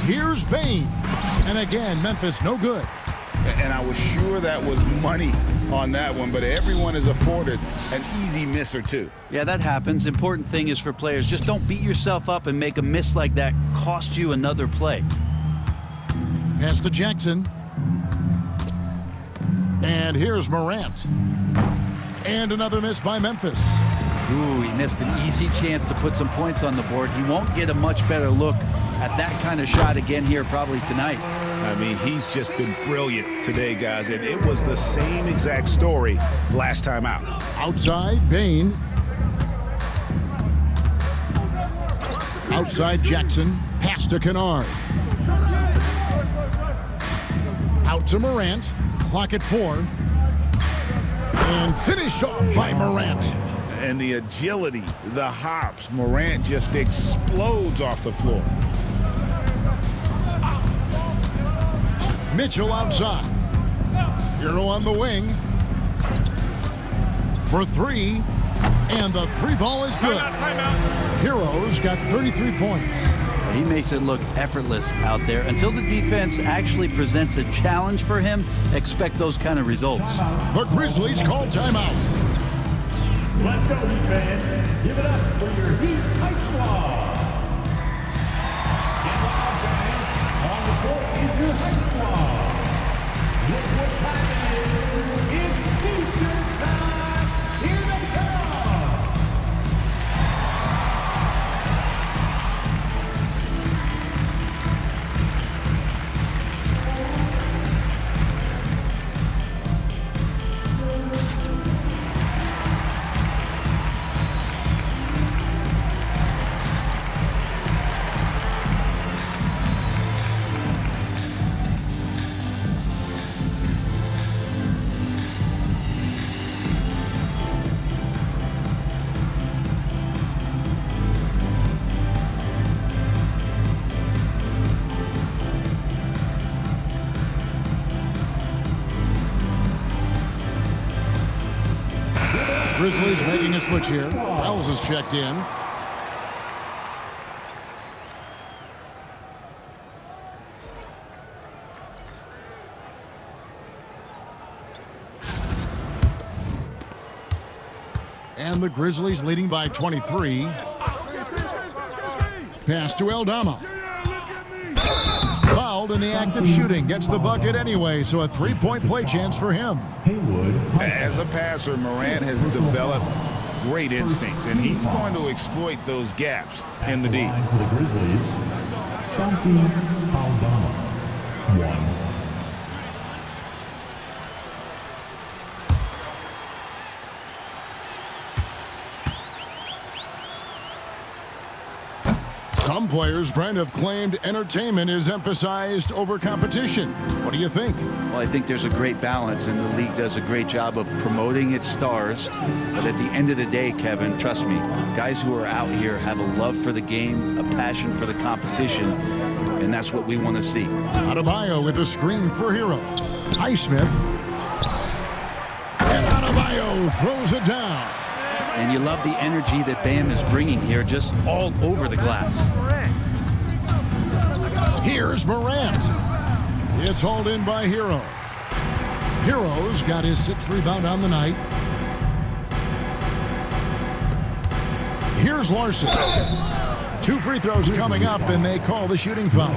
Here's Bane. And again, Memphis no good. And I was sure that was money on that one, but everyone is afforded an easy miss or two. Yeah, that happens. Important thing is for players, just don't beat yourself up and make a miss like that cost you another play. Pass to Jackson. And here's Morant. And another miss by Memphis. Ooh, he missed an easy chance to put some points on the board. He won't get a much better look at that kind of shot again here probably tonight. I mean, he's just been brilliant today, guys, and it was the same exact story last time out. Outside, Bane. Outside, Jackson. Pass to Kennard. Out to Morant. Clock at 4. And finished off by Morant. And the agility, the hops, Morant just explodes off the floor. Mitchell outside. Hero on the wing. For 3. And the 3 ball is good. Hero's got 33 points. He makes it look effortless out there. Until the defense actually presents a challenge for him, expect those kind of results. The Grizzlies call timeout. Let's go, Heat fans. Give it up for your Heat Hype Squad. Get loud, fans. On the court is your Hype Squad. Look what time it is. It's T-shirt time. Here they come. Grizzlies making a switch here. Wells is checked in. And the Grizzlies leading by 23. Pass to Aldama. Fouled in the act of shooting. Gets the bucket anyway, so a three-point play chance for him. As a passer, Morant has developed great instincts, and he's going to exploit those gaps in the D. For the Grizzlies, Santi Aldama, 1. Some players, Brent, have claimed entertainment is emphasized over competition. What do you think? Well, I think there's a great balance, and the league does a great job of promoting its stars. But at the end of the day, Kevin, trust me, guys who are out here have a love for the game, a passion for the competition, and that's what we want to see. Adebayo with a screen for Hero. Highsmith. And Adebayo throws it down. And you love the energy that Bam is bringing here, just all over the glass. Here's Morant. It's hauled in by Hero. Hero's got his 6th rebound on the night. Here's Larson. 2 free throws coming up, and they call the shooting foul.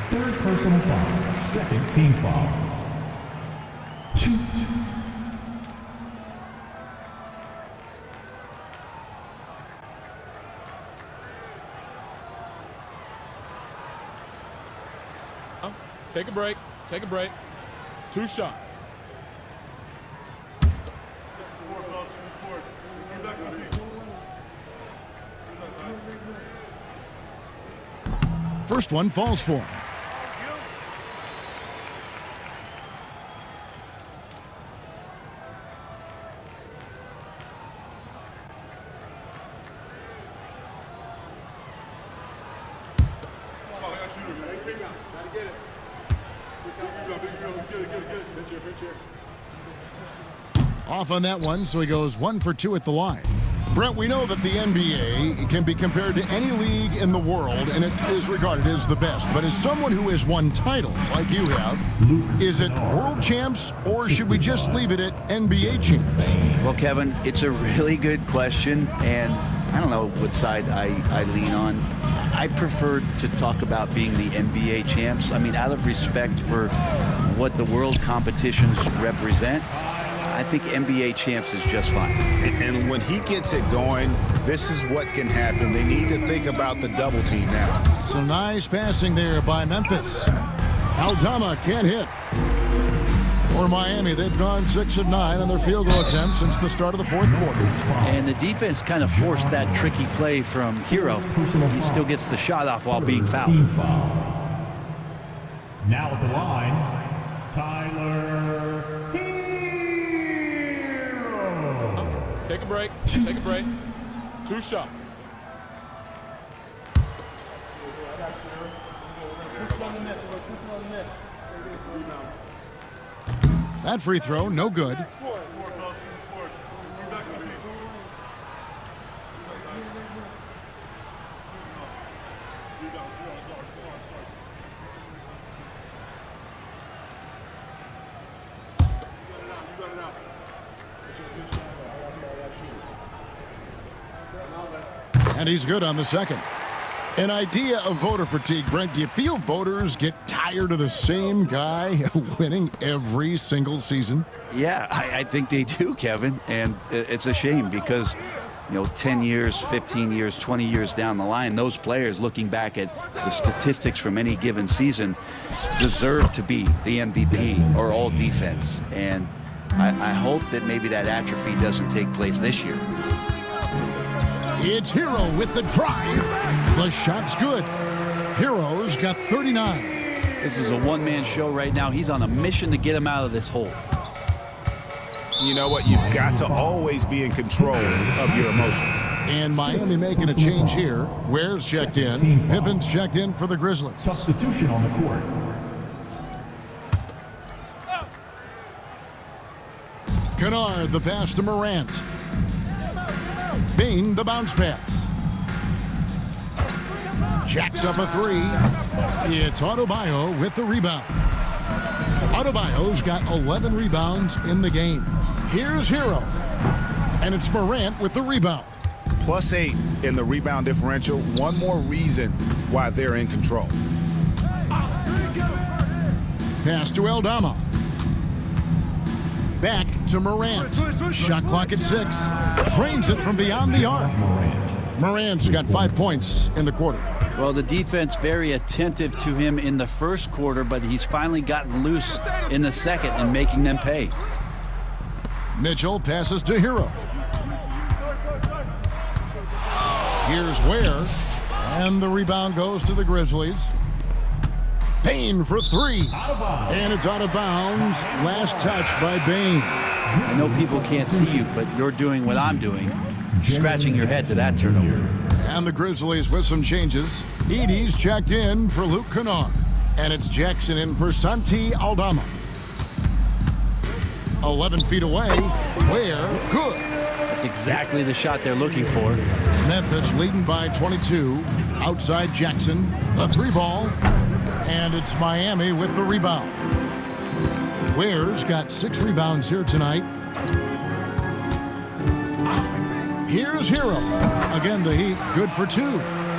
3rd personal foul, 2nd team foul. 2. Take a break. Take a break. 2 shots. First one falls for him. Off on that one, so he goes 1 for 2 at the line. Brent, we know that the NBA can be compared to any league in the world, and it is regarded as the best. But as someone who has won titles like you have, is it world champs, or should we just leave it at NBA champs? Well, Kevin, it's a really good question, and I don't know what side I lean on. I prefer to talk about being the NBA champs. I mean, out of respect for what the world competitions represent, I think NBA champs is just fine. And when he gets it going, this is what can happen. They need to think about the double team now. Some nice passing there by Memphis. Aldama can't hit. For Miami, they've gone 6 of 9 on their field goal attempts since the start of the 4th quarter. And the defense kind of forced that tricky play from Hero. He still gets the shot off while being fouled. Now at the line, Tyler Hero. Take a break. Take a break. 2 shots. That free throw, no good. And he's good on the second. An idea of voter fatigue, Brent. Do you feel voters get tired of the same guy winning every single season? Yeah, I think they do, Kevin. And it's a shame because, 10 years, 15 years, 20 years down the line, those players looking back at the statistics from any given season deserve to be the MVP or all defense. And I hope that maybe that atrophy doesn't take place this year. It's Hero with the drive. The shot's good. Hero's got 39. This is a one-man show right now. He's on a mission to get him out of this hole. You know what? You've got to always be in control of your emotions. And Miami making a change here. Ware's checked in. Pippen's checked in for the Grizzlies. Substitution on the court. Kennard, the pass to Morant. Bean, the bounce pass. Jacks up a 3. It's Adebayo with the rebound. Adebayo's got 11 rebounds in the game. Here's Hero. And it's Morant with the rebound. +8 in the rebound differential. One more reason why they're in control. Pass to Aldama. Back to Morant. Shot clock at 6. Drains it from beyond the arc. Morant's got 5 points in the quarter. Well, the defense very attentive to him in the first quarter, but he's finally gotten loose in the second and making them pay. Mitchell passes to Hero. Here's Ware. And the rebound goes to the Grizzlies. Payne for 3. And it's out of bounds. Last touch by Bane. I know people can't see you, but you're doing what I'm doing. Scratching your head to that turnover. And the Grizzlies with some changes. Edey's checked in for Luke Kennard. And it's Jackson in for Santi Aldama. 11 feet away. Ware, good. That's exactly the shot they're looking for. Memphis leading by 22. Outside Jackson. The 3-ball. And it's Miami with the rebound. Ware's got 6 rebounds here tonight. Here's Hero. Again, the Heat good for 2.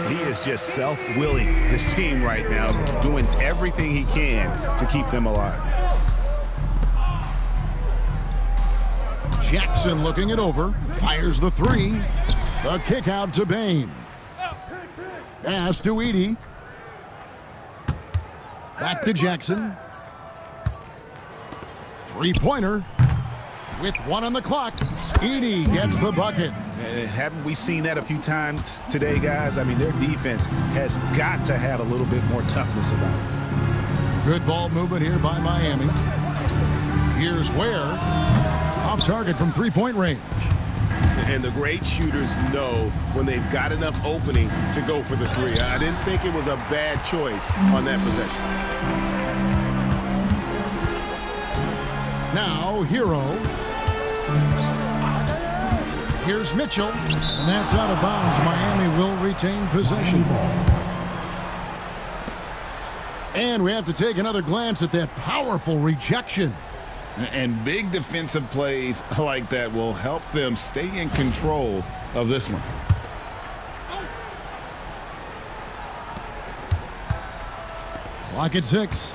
He is just self-willing, his team right now, doing everything he can to keep them alive. Jackson looking it over. Fires the 3. The kick out to Bane. Pass to Edey. Back to Jackson. 3-pointer. With 1 on the clock. Edey gets the bucket. Haven't we seen that a few times today, guys? I mean, their defense has got to have a little bit more toughness about it. Good ball movement here by Miami. Here's Ware. Off target from 3-point range. And the great shooters know when they've got enough opening to go for the 3. I didn't think it was a bad choice on that possession. Now, Hero. Here's Mitchell. And that's out of bounds. Miami will retain possession. And we have to take another glance at that powerful rejection. And big defensive plays like that will help them stay in control of this one. Clock at 6.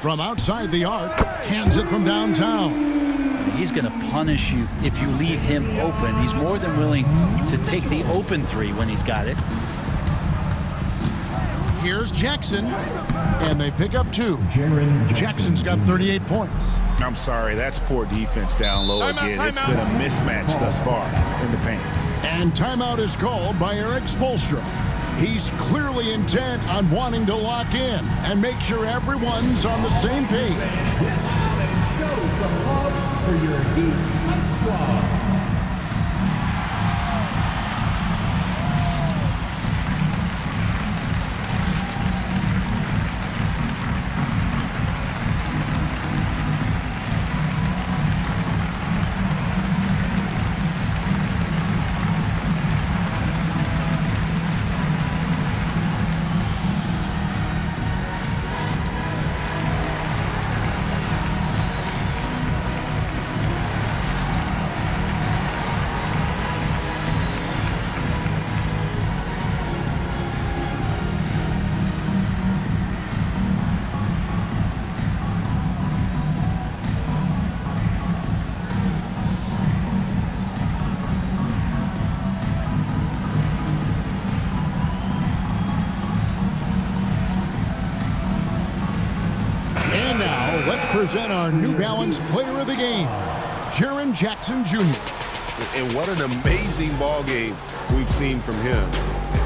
From outside the arc, cans it from downtown. He's going to punish you if you leave him open. He's more than willing to take the open 3 when he's got it. Here's Jackson, and they pick up 2. Jackson's got 38 points. I'm sorry, that's poor defense down low again. It's been a mismatch thus far in the paint. And timeout is called by Eric Spoelstra. He's clearly intent on wanting to lock in and make sure everyone's on the same page. Show some love for your Heat squad. Let's present our New Balance Player of the Game, Jaren Jackson Jr. And what an amazing ball game we've seen from him.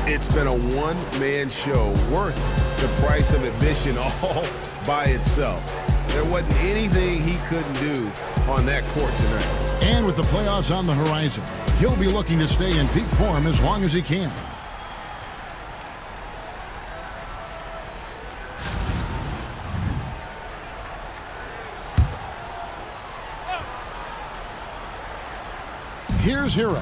It's been a one-man show worth the price of admission all by itself. There wasn't anything he couldn't do on that court tonight. And with the playoffs on the horizon, he'll be looking to stay in peak form as long as he can. Here's Hero.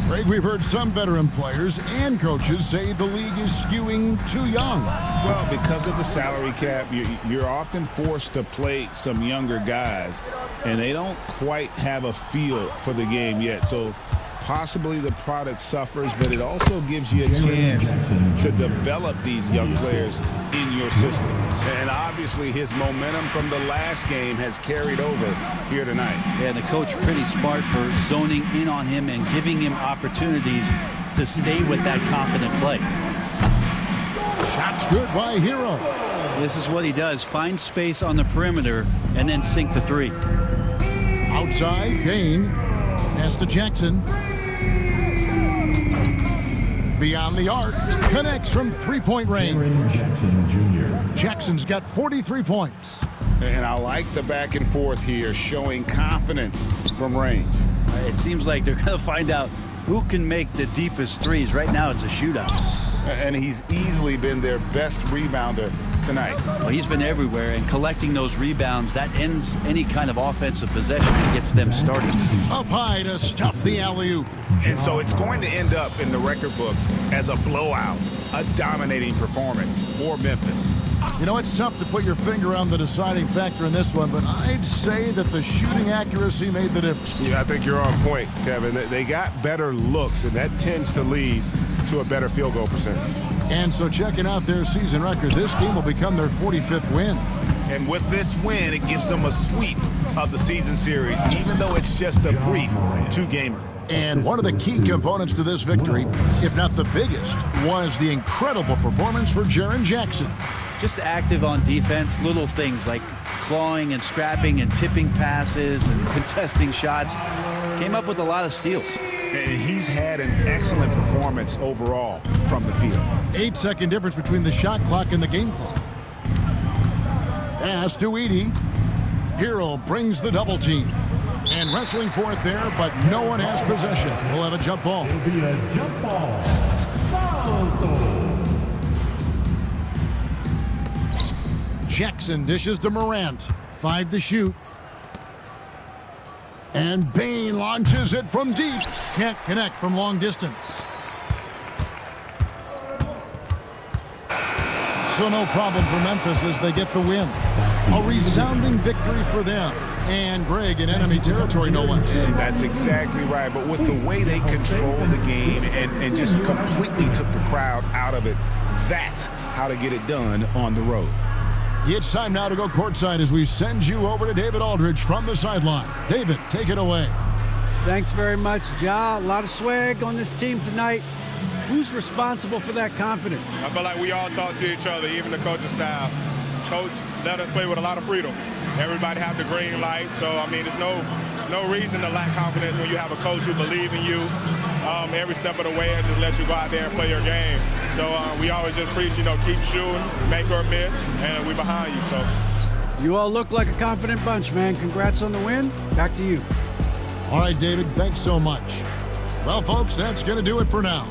Greg, we've heard some veteran players and coaches say the league is skewing too young. Well, because of the salary cap, you're often forced to play some younger guys, and they don't quite have a feel for the game yet. So possibly the product suffers, but it also gives you a chance to develop these young players in your system. And obviously his momentum from the last game has carried over here tonight. Yeah, the coach pretty smart for zoning in on him and giving him opportunities to stay with that confident play. Shot's good by Hero. This is what he does. Find space on the perimeter and then sink the three. Outside, Bain. Pass to Jackson. Beyond the arc, connects from three-point range. Jackson's got 43 points. And I like the back and forth here, showing confidence from range. It seems like they're going to find out who can make the deepest threes. Right now, it's a shootout. And he's easily been their best rebounder tonight. Well, he's been everywhere, and collecting those rebounds, that ends any kind of offensive possession and gets them started. Up high to stuff the alley-oop. And so it's going to end up in the record books as a blowout, a dominating performance for Memphis. You know, it's tough to put your finger on the deciding factor in this one, but I'd say that the shooting accuracy made the difference. Yeah, I think you're on point, Kevin. They got better looks, and that tends to lead to a better field goal percentage. And so checking out their season record, this game will become their 45th win. And with this win, it gives them a sweep of the season series, even though it's just a brief two-gamer. And one of the key components to this victory, if not the biggest, was the incredible performance for Jaren Jackson. Just active on defense, little things like clawing and scrapping and tipping passes and contesting shots. Came up with a lot of steals. And he's had an excellent performance overall from the field. 8-second difference between the shot clock and the game clock. Pass to Edey. Hero brings the double team. And wrestling for it there, but no one has possession. We'll have a jump ball. It'll be a jump ball. Salto. Jackson dishes to Morant. 5 to shoot. And Bain launches it from deep. Can't connect from long distance. So no problem for Memphis as they get the win. A resounding victory for them. And Greg in enemy territory, no less. That's exactly right. But with the way they controlled the game and just completely took the crowd out of it, that's how to get it done on the road. It's time now to go courtside as we send you over to David Aldridge from the sideline. David, take it away. Thanks very much, Ja. A lot of swag on this team tonight. Who's responsible for that confidence? I feel like we all talk to each other, even the coaching staff. Coach let us play with a lot of freedom. Everybody have the green light, so I mean, there's no reason to lack confidence when you have a coach who believes in you every step of the way and just let you go out there and play your game. So we always just preach, keep shooting, make or miss, and we behind you. So you all look like a confident bunch, man. Congrats on the win. Back to you. All right, David, thanks so much. Well, folks, that's going to do it for now.